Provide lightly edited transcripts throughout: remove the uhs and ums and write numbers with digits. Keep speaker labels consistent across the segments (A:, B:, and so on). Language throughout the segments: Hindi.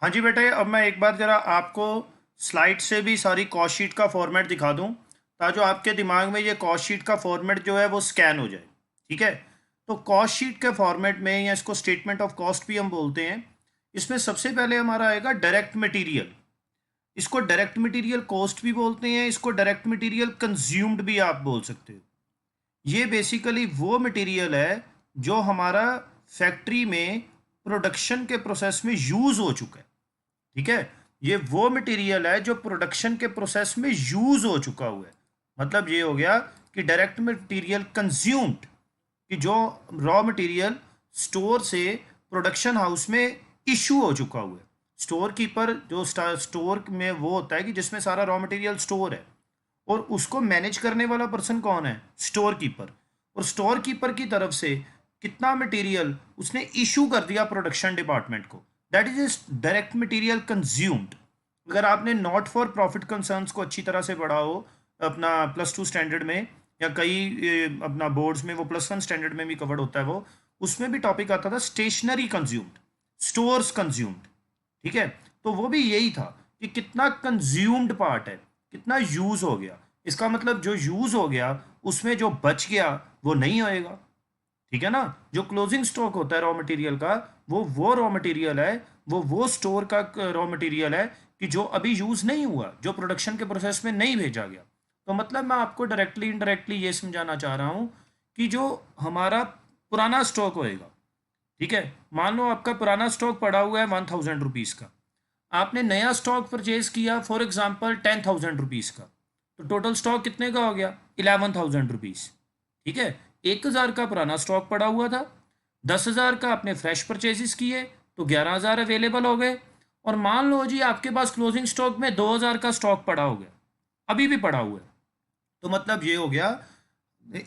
A: हाँ जी बेटे, अब मैं एक बार ज़रा आपको स्लाइड से भी सारी कॉस्ट शीट का फॉर्मेट दिखा दूँ ताकि जो आपके दिमाग में ये कॉस्ट शीट का फॉर्मेट जो है वो स्कैन हो जाए। ठीक है, तो कॉस्ट शीट के फॉर्मेट में, या इसको स्टेटमेंट ऑफ कॉस्ट भी हम बोलते हैं, इसमें सबसे पहले हमारा आएगा डायरेक्ट मटेरियल। इसको डायरेक्ट मटेरियल कॉस्ट भी बोलते हैं, इसको डायरेक्ट मटेरियल कंज्यूम्ड भी आप बोल सकते हो। ये बेसिकली वो मटेरियल है जो हमारा फैक्ट्री में प्रोडक्शन के प्रोसेस में यूज़ हो चुका है। ठीक है, ये वो मटेरियल है जो प्रोडक्शन के प्रोसेस में यूज हो चुका हुआ है। मतलब ये हो गया कि डायरेक्ट मटेरियल कंज्यूम्ड, कि जो रॉ मटेरियल स्टोर से प्रोडक्शन हाउस में इशू हो चुका हुआ है। स्टोर कीपर जो स्टोर में वो होता है कि जिसमें सारा रॉ मटेरियल स्टोर है, और उसको मैनेज करने वाला पर्सन कौन है? Store keeper. और स्टोर कीपर की तरफ से कितना मटेरियल उसने इशू कर दिया प्रोडक्शन डिपार्टमेंट को, that is direct material consumed. अगर आपने नॉट फॉर प्रॉफिट कंसर्न्स को अच्छी तरह से पढ़ा हो अपना +2 स्टैंडर्ड में, या कई अपना बोर्ड्स में वो +1 स्टैंडर्ड में भी कवर्ड होता है, वो उसमें भी टॉपिक आता था स्टेशनरी कंज्यूम्ड, स्टोर्स कंज्यूम्ड। ठीक है, तो वो भी यही था कि कितना कंज्यूम्ड पार्ट है, कितना यूज हो गया। इसका मतलब जो यूज हो गया उसमें जो बच गया वो नहीं होएगा। ठीक है ना, जो क्लोजिंग स्टॉक होता है रॉ मटेरियल का, वो रॉ मटेरियल है, वो स्टोर का रॉ मटेरियल है कि जो अभी यूज नहीं हुआ, जो प्रोडक्शन के प्रोसेस में नहीं भेजा गया। तो मतलब मैं आपको डायरेक्टली इनडायरेक्टली ये समझाना चाह रहा हूँ कि जो हमारा पुराना स्टॉक होएगा, ठीक है, मान लो आपका पुराना स्टॉक पड़ा हुआ है 1000 रुपीज़ का, आपने नया स्टॉक परचेज किया फॉर एग्जाम्पल 10,000 रुपीज़ का, तो टोटल स्टॉक कितने का हो गया? 11,000 रुपीज़। ठीक है, 1,000 का पुराना स्टॉक पड़ा हुआ था, 10,000 का आपने फ्रेश परचेजेस किए, तो 11,000 अवेलेबल हो गए। और मान लो जी आपके पास क्लोजिंग स्टॉक में 2,000 का स्टॉक पड़ा हो गया, अभी भी पड़ा हुआ है। तो मतलब ये हो गया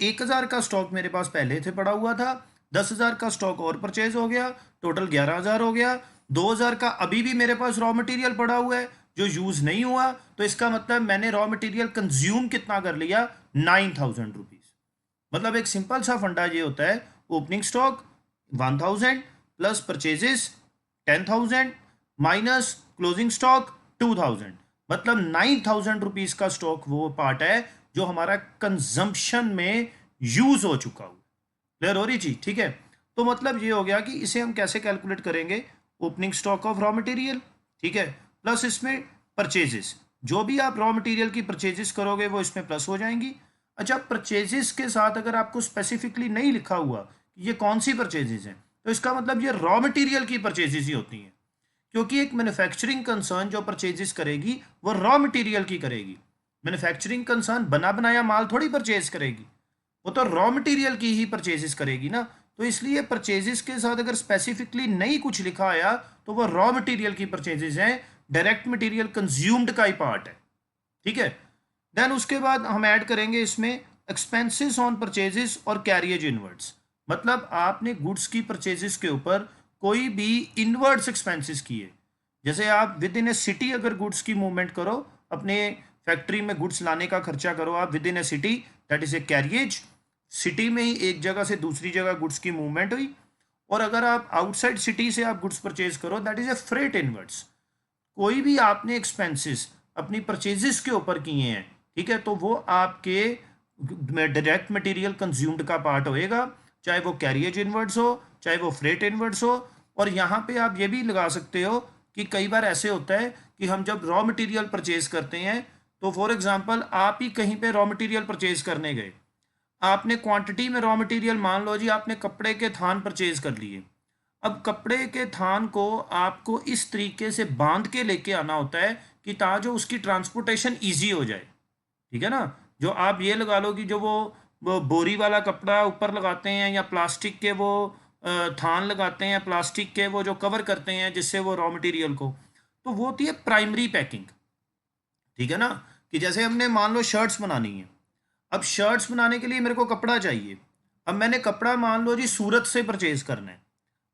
A: 1,000 का स्टॉक मेरे पास पहले से पड़ा हुआ था, 10,000 का स्टॉक और परचेज हो गया, टोटल 11,000 हो गया। 2,000 का अभी भी मेरे पास रॉ मटेरियल पड़ा हुआ है जो यूज नहीं हुआ, तो इसका मतलब मैंने रॉ मटेरियल कंज्यूम कितना कर लिया? 9,000 रुपीज। मतलब एक सिंपल सा फंडा ये होता है, opening stock 1,000 plus purchases 10,000 minus closing stock 2,000, मतलब 9,000 रुपीज का स्टॉक वो पार्ट है जो हमारा कंजम्पशन में यूज हो चुका हो। क्लियर हो रही चीज? ठीक है, तो मतलब ये हो गया कि इसे हम कैसे कैलकुलेट करेंगे? Opening stock of raw material, ठीक है, प्लस इसमें परचेजेस, जो भी आप रॉ मटेरियल की परचेजेस करोगे वो इसमें प्लस हो जाएंगी। अच्छा, परचेजेस के साथ अगर आपको स्पेसिफिकली नहीं लिखा हुआ कि ये कौन सी परचेजेस हैं, तो इसका मतलब ये रॉ मटेरियल की परचेजेस ही होती हैं, क्योंकि एक मैन्युफैक्चरिंग कंसर्न जो परचेजेस करेगी वो रॉ मटेरियल की करेगी। मैन्युफैक्चरिंग कंसर्न बना बनाया माल थोड़ी परचेज करेगी, वो तो रॉ मटेरियल की ही परचेजेस करेगी ना। तो इसलिए परचेजेस के साथ अगर स्पेसिफिकली नहीं कुछ लिखा आया तो वो रॉ मटेरियल की परचेजेस हैं, डायरेक्ट मटेरियल कंज्यूम्ड का ही पार्ट है। ठीक है, देन उसके बाद हम ऐड करेंगे इसमें एक्सपेंसेस ऑन परचेजेस और कैरियज इनवर्ड्स। मतलब आपने गुड्स की परचेजेस के ऊपर कोई भी इनवर्ड्स एक्सपेंसेस किए, जैसे आप विद इन ए सिटी अगर गुड्स की मूवमेंट करो, अपने फैक्ट्री में गुड्स लाने का खर्चा करो आप with in A city, that is A carriage. City में ही एक जगह से दूसरी जगह गुड्स की मूवमेंट हुई। और अगर आप आउटसाइड सिटी से आप गुड्स परचेज करो, that is A freight inwards. कोई भी आपने एक्सपेंसेस अपनी परचेजेस के ऊपर किए हैं, ठीक है, तो वो आपके डायरेक्ट मटेरियल कंज्यूम्ड का पार्ट होएगा, चाहे वो कैरियज इनवर्ड्स हो, चाहे वो फ्रेट इनवर्ड्स हो। और यहाँ पे आप ये भी लगा सकते हो कि कई बार ऐसे होता है कि हम जब रॉ मटेरियल परचेज करते हैं, तो फॉर एग्जांपल आप ही कहीं पे रॉ मटेरियल परचेज करने गए, आपने क्वांटिटी में रॉ मटेरियल, मान लो जी आपने कपड़े के थान परचेज कर लिए। अब कपड़े के थान को आपको इस तरीके से बांध के लेके आना होता है कि ताकि उसकी ट्रांसपोर्टेशन ईजी हो जाए। ठीक है ना, जो आप ये लगा लो कि जो वो बोरी वाला कपड़ा ऊपर लगाते हैं, या प्लास्टिक के वो थान लगाते हैं, प्लास्टिक के वो जो कवर करते हैं जिससे वो रॉ मटेरियल को, तो वो होती है प्राइमरी पैकिंग। ठीक है ना, कि जैसे हमने मान लो शर्ट्स बनानी है, अब शर्ट्स बनाने के लिए मेरे को कपड़ा चाहिए। अब मैंने कपड़ा मान लो जी सूरत से परचेज करना है,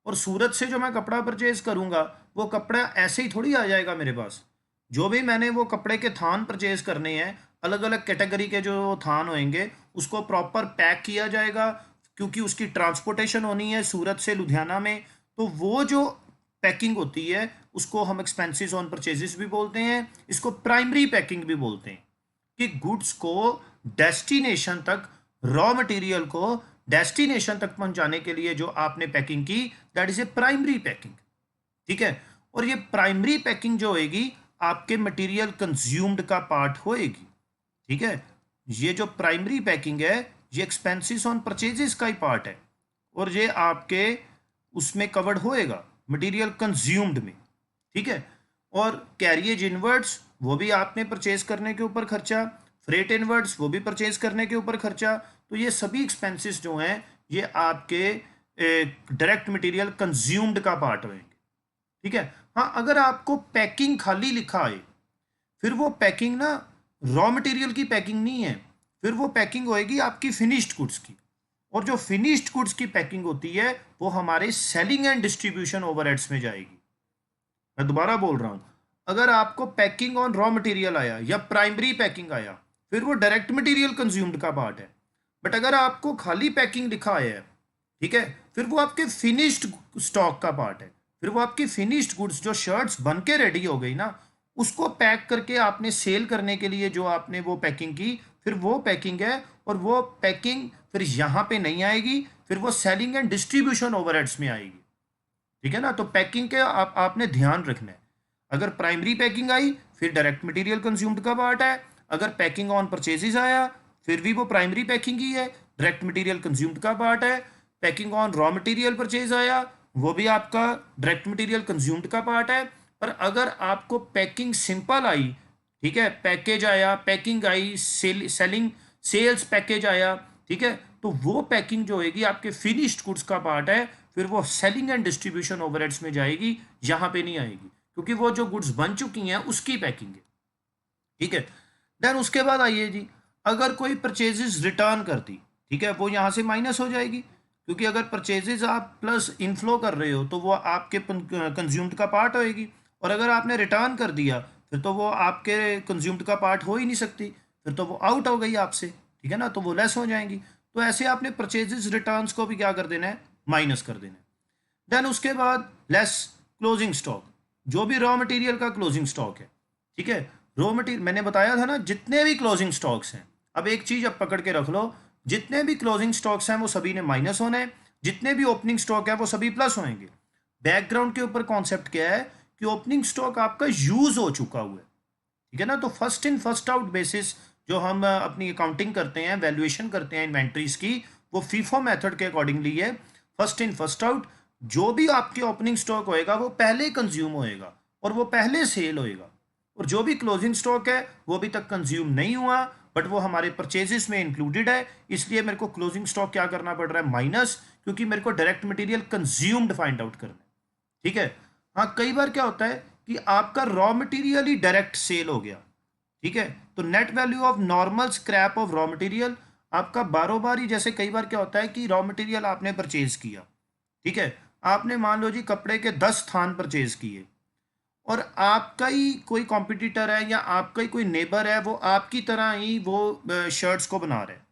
A: और सूरत से जो मैं कपड़ा परचेज करूंगा वो कपड़ा ऐसे ही थोड़ी आ जाएगा मेरे पास। जो भी मैंने वो कपड़े के थान परचेज करने हैं, अलग अलग कैटेगरी के जो थान होंगे उसको प्रॉपर पैक किया जाएगा, क्योंकि उसकी ट्रांसपोर्टेशन होनी है सूरत से लुधियाना में। तो वो जो पैकिंग होती है उसको हम एक्सपेंसेस ऑन परचेजेस भी बोलते हैं, इसको प्राइमरी पैकिंग भी बोलते हैं, कि गुड्स को डेस्टिनेशन तक, रॉ मटेरियल को डेस्टिनेशन तक पहुंचाने के लिए जो आपने पैकिंग की, that is A primary packing. ठीक है, और ये प्राइमरी पैकिंग जो होगी आपके मटेरियल कंज्यूम्ड का पार्ट होएगी। ठीक है, ये जो प्राइमरी पैकिंग है ये एक्सपेंसेस ऑन परचेजेस का ही पार्ट है, और ये आपके उसमें कवर्ड होएगा मटेरियल कंज्यूम्ड में। ठीक है, और कैरियज इनवर्ड्स वो भी आपने परचेज करने के ऊपर खर्चा, फ्रेट इनवर्ड्स वो भी परचेज करने के ऊपर खर्चा। तो ये सभी एक्सपेंसेस जो हैं ये आपके डायरेक्ट मटेरियल कंज्यूम्ड का पार्ट होंगे। ठीक है, हाँ अगर आपको पैकिंग खाली लिखा है, फिर वो पैकिंग ना रॉ मटेरियल की पैकिंग नहीं है, फिर वो पैकिंग होएगी आपकी फिनिश्ड गुड्स की, और जो फिनिश्ड गुड्स की पैकिंग होती है वो हमारे सेलिंग एंड डिस्ट्रीब्यूशन ओवरहेड्स में जाएगी। मैं दोबारा बोल रहा हूं, अगर आपको पैकिंग ऑन रॉ मटेरियल आया या प्राइमरी पैकिंग आया, फिर वो डायरेक्ट मटेरियल कंज्यूम्ड का पार्ट है। बट अगर आपको खाली पैकिंग लिखा है, ठीक है, फिर वो आपके फिनिश्ड स्टॉक का पार्ट है, फिर वो आपकी फिनिश्ड गुड्स जो शर्ट्स बन के रेडी हो गई ना, उसको पैक करके आपने सेल करने के लिए जो आपने वो पैकिंग की, फिर वो पैकिंग है, और वो पैकिंग फिर यहाँ पे नहीं आएगी, फिर वो सेलिंग एंड डिस्ट्रीब्यूशन ओवरहेड्स में आएगी। ठीक है ना, तो पैकिंग के आपने ध्यान रखना है। अगर प्राइमरी पैकिंग आई फिर डायरेक्ट मटेरियल कंज्यूम्ड का पार्ट है, अगर पैकिंग ऑन परचेजेस आया फिर भी वो प्राइमरी पैकिंग ही है, डायरेक्ट मटेरियल कंज्यूम्ड का पार्ट है। Packing on raw material purchase आया वो भी आपका डायरेक्ट मटेरियल कंज्यूम्ड का पार्ट है। पर अगर आपको पैकिंग सिंपल आई, ठीक है, पैकेज आया, पैकिंग आई, सेलिंग सेल्स पैकेज आया, ठीक है, तो वो पैकिंग जो होगी आपके फिनिश्ड गुड्स का पार्ट है, फिर वो सेलिंग एंड डिस्ट्रीब्यूशन ओवरहेड्स में जाएगी, यहाँ पे नहीं आएगी, क्योंकि वो जो गुड्स बन चुकी हैं उसकी पैकिंग है। ठीक है, देन उसके बाद आइए जी, अगर कोई परचेजेस रिटर्न कर दी, ठीक है, वो यहाँ से माइनस हो जाएगी, क्योंकि अगर परचेजेस आप प्लस इनफ्लो कर रहे हो तो वो आपके कंज्यूम्ड का पार्ट होएगी, और अगर आपने रिटर्न कर दिया फिर तो वो आपके कंज्यूम्ड का पार्ट हो ही नहीं सकती, फिर तो वो आउट हो गई आपसे। ठीक है ना, तो वो लेस हो जाएंगी। तो ऐसे आपने परचेजेस रिटर्न्स को भी क्या कर देना है, माइनस कर देना है। देन उसके बाद लेस क्लोजिंग स्टॉक, जो भी रॉ मटेरियल का क्लोजिंग स्टॉक है। ठीक है, रॉ मटेरियल मैंने बताया था ना, जितने भी क्लोजिंग स्टॉक्स हैं, अब एक चीज अब पकड़ के रख लो, जितने भी क्लोजिंग स्टॉक्स हैं वो सभी ने माइनस होने हैं, जितने भी ओपनिंग स्टॉक है वो सभी प्लस होंगे। बैकग्राउंड के ऊपर कॉन्सेप्ट क्या है कि ओपनिंग स्टॉक आपका यूज हो चुका हुआ है। ठीक है ना, तो first in first out basis जो हम अपनी अकाउंटिंग करते हैं, वैल्यूएशन करते हैं इन्वेंट्रीज की, वो फीफो मेथड के अकॉर्डिंगली है, फर्स्ट इन फर्स्ट आउट। जो भी आपके ओपनिंग स्टॉक होएगा वो पहले कंज्यूम होएगा और वो पहले सेल होएगा, और जो भी क्लोजिंग स्टॉक है वो अभी तक कंज्यूम नहीं हुआ बट वो हमारे परचेजेस में इंक्लूडेड है, इसलिए मेरे को क्लोजिंग स्टॉक क्या करना पड़ रहा है, माइनस, क्योंकि मेरे को direct material consumed find out करना है। ठीक है, हाँ कई बार क्या होता है कि आपका रॉ मटेरियल ही डायरेक्ट सेल हो गया। ठीक है, तो net value of normal scrap of raw material आपका बारों बार ही, जैसे कई बार क्या होता है कि रॉ मटेरियल आपने परचेज किया, ठीक है, आपने मान लो जी कपड़े के 10 थान परचेज किए, और आपका ही कोई कॉम्पिटिटर है या आपका ही कोई नेबर है वो आपकी तरह ही वो शर्ट्स को बना रहे हैं।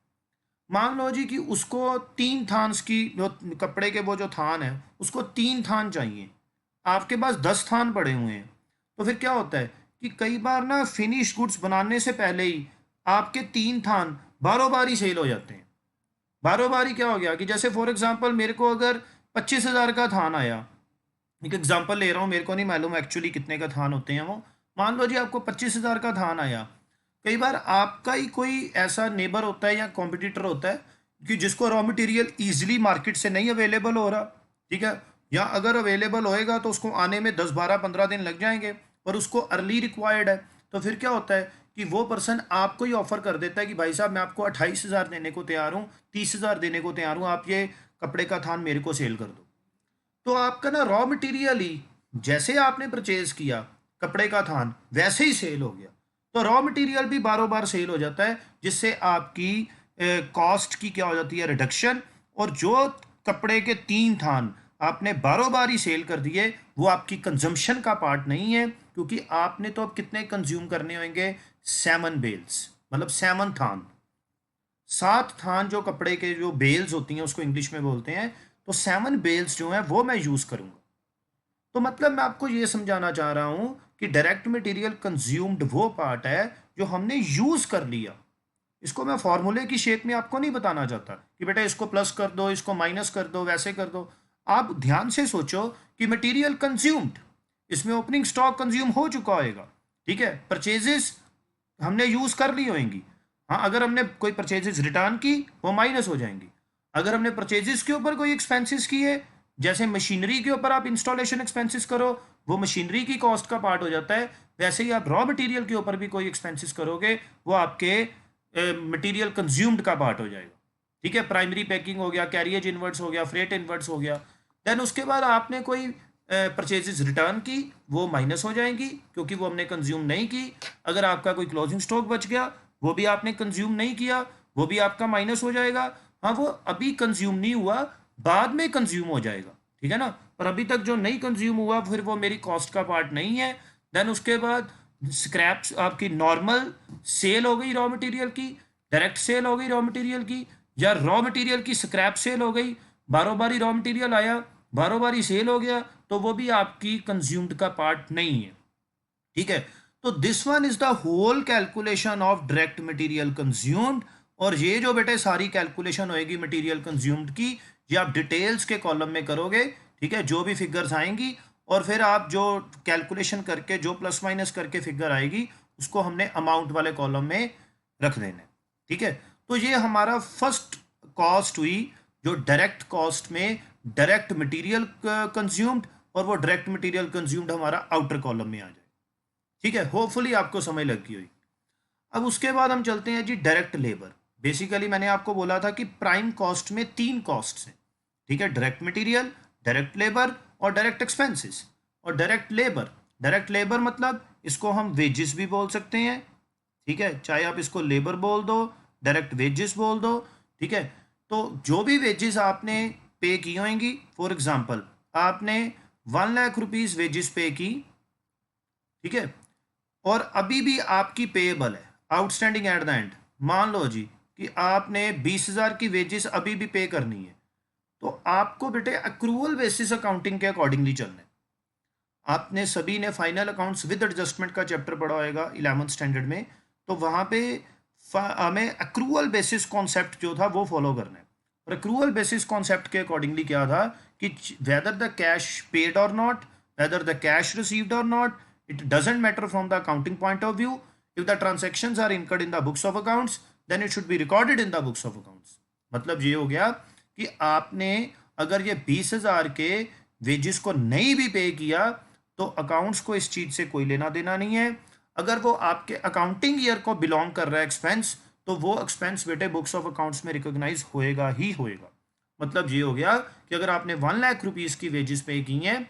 A: मान लो जी कि उसको 3 थान्स की जो कपड़े के वो जो थान है उसको 3 थान चाहिए, आपके पास 10 थान पड़े हुए हैं। तो फिर क्या होता है कि कई बार ना फिनिश गुड्स बनाने से पहले ही आपके 3 थान बारों बार ही सेल हो जाते हैं। बारों बार ही क्या हो गया कि जैसे फॉर एग्जांपल मेरे को अगर 25,000 का थान आया, एक एग्जांपल ले रहा हूँ, मेरे को नहीं मालूम एक्चुअली कितने का थान होते हैं वो, मान लो जी आपको 25,000 का थान आया। कई बार आपका ही कोई ऐसा नेबर होता है या कॉम्पिटिटर होता है कि जिसको रॉ मटेरियल ईजिली मार्केट से नहीं अवेलेबल हो रहा, ठीक है, या अगर अवेलेबल होएगा तो उसको आने में 10, 12, 15 दिन लग जाएंगे, पर उसको अर्ली रिक्वायर्ड है। तो फिर क्या होता है कि वो पर्सन आपको ही ऑफर कर देता है कि भाई साहब मैं आपको 28,000 देने को तैयार हूँ, 30,000 देने को तैयार हूँ, आप ये कपड़े का थान मेरे को सेल कर दो। तो आपका ना रॉ मटेरियल ही जैसे आपने परचेज किया कपड़े का थान वैसे ही सेल हो गया, तो रॉ मटेरियल भी बारों बार सेल हो जाता है, जिससे आपकी कॉस्ट की क्या हो जाती है, रिडक्शन। और जो कपड़े के 3 थान आपने बारों बार ही सेल कर दिए वो आपकी कंजम्पशन का पार्ट नहीं है, क्योंकि आपने तो अब कितने कंज्यूम करने होंगे, 7 बेल्स, मतलब 7 थान, 7 थान जो कपड़े के जो बेल्स होती हैं उसको इंग्लिश में बोलते हैं, तो 7 बेल्स जो हैं वो मैं यूज करूंगा। तो मतलब मैं आपको ये समझाना चाह रहा हूं कि डायरेक्ट मटेरियल कंज्यूम्ड वो पार्ट है जो हमने यूज कर लिया। इसको मैं फॉर्मूले की शेप में आपको नहीं बताना चाहता कि बेटा इसको प्लस कर दो, इसको माइनस कर दो, वैसे कर दो। आप ध्यान से सोचो कि मटेरियल कंज्यूम्ड, इसमें ओपनिंग स्टॉक कंज्यूम हो चुका होगा, ठीक है, परचेजेस हमने यूज कर ली होंगी। हाँ, अगर हमने कोई परचेजेस रिटर्न की वो माइनस हो जाएंगी। अगर हमने परचेजेस के ऊपर कोई एक्सपेंसेस किए, जैसे मशीनरी के ऊपर आप इंस्टॉलेशन एक्सपेंसेस करो, वो मशीनरी की कॉस्ट का पार्ट हो जाता है। वैसे ही आप रॉ मटेरियल के ऊपर भी कोई एक्सपेंसेस करोगे, वो आपके मटेरियल कंज्यूम्ड का पार्ट हो जाएगा। ठीक है, प्राइमरी पैकिंग हो गया, कैरियज इनवर्ट्स हो गया, फ्रेट इनवर्ट्स हो गया। देन उसके बाद आपने कोई परचेजेस रिटर्न की, वो माइनस हो जाएंगी क्योंकि वो हमने कंज्यूम नहीं की। अगर आपका कोई क्लोजिंग स्टॉक बच गया, वो भी आपने कंज्यूम नहीं किया, वो भी आपका माइनस हो जाएगा। हाँ, वो अभी कंज्यूम नहीं हुआ, बाद में कंज्यूम हो जाएगा, ठीक है ना। पर अभी तक जो नहीं कंज्यूम हुआ फिर वो मेरी कॉस्ट का पार्ट नहीं है। देन उसके बाद स्क्रैप आपकी नॉर्मल सेल हो गई रॉ मटेरियल की, डायरेक्ट सेल हो गई रॉ मटेरियल की, या रॉ मटेरियल की स्क्रैप सेल हो गई, बारों बारी रॉ मटेरियल आया, बारों बारी सेल हो गया, तो वो भी आपकी कंज्यूम्ड का पार्ट नहीं है। ठीक है, तो this one is the whole calculation of direct material consumed. और ये जो बेटे सारी कैलकुलेशन होएगी मटेरियल कंज्यूम्ड की, ये आप डिटेल्स के कॉलम में करोगे, ठीक है, जो भी फिगर्स आएंगी, और फिर आप जो कैलकुलेशन करके जो प्लस माइनस करके फिगर आएगी उसको हमने अमाउंट वाले कॉलम में रख देना है। ठीक है, तो ये हमारा फर्स्ट कॉस्ट हुई जो डायरेक्ट कॉस्ट में डायरेक्ट मटेरियल कंज्यूम्ड, और वो डायरेक्ट मटेरियल कंज्यूम्ड हमारा आउटर कॉलम में आ जाए। ठीक है, होपफुली आपको समझ लग गई हुई। अब उसके बाद हम चलते हैं जी डायरेक्ट लेबर। बेसिकली मैंने आपको बोला था कि प्राइम कॉस्ट में 3 कॉस्ट हैं, ठीक है, डायरेक्ट मटेरियल, डायरेक्ट लेबर और डायरेक्ट एक्सपेंसेस। और डायरेक्ट लेबर मतलब इसको हम वेजेस भी बोल सकते हैं, ठीक है, चाहे आप इसको लेबर बोल दो, डायरेक्ट वेजेस बोल दो, ठीक है। तो जो भी वेजेस आपने पे की होंगी, फॉर एग्जांपल आपने 1,00,000 रुपीज वेजेस पे की, ठीक है, और अभी भी आपकी पेएबल है आउटस्टैंडिंग एट द एंड। मान लो जी कि आपने 20,000 की वेजेस अभी भी पे करनी है, तो आपको बेटे अक्रूवल बेसिस अकाउंटिंग के अकॉर्डिंगली चलना है। आपने सभी ने फाइनल अकाउंट्स विद एडजस्टमेंट का चैप्टर पढ़ा होगा 11th स्टैंडर्ड में, तो वहाँ पे हमें अक्रूवल बेसिस कॉन्सेप्ट जो था वो फॉलो करना है। और अक्रूवल बेसिस कॉन्सेप्ट के अकॉर्डिंगली क्या था कि वेदर द कैश पेड और not, whether the cash received और not, it doesn't matter from the accounting point of view. If the transactions are incurred in the books of accounts, then it should be recorded in the books of accounts. मतलब ये हो गया कि आपने अगर ये 20,000 के वेजेस को नहीं भी पे किया तो अकाउंट्स को इस चीज से कोई लेना देना नहीं है। अगर वो आपके अकाउंटिंग ईयर को बिलोंग कर रहा है एक्सपेंस, तो वो एक्सपेंस बेटे बुक्स ऑफ अकाउंट्स में रिकॉग्नाइज होएगा ही होएगा। मतलब ये हो गया कि अगर आपने 1,00,000 रुपीज की वेजेस पे की हैं,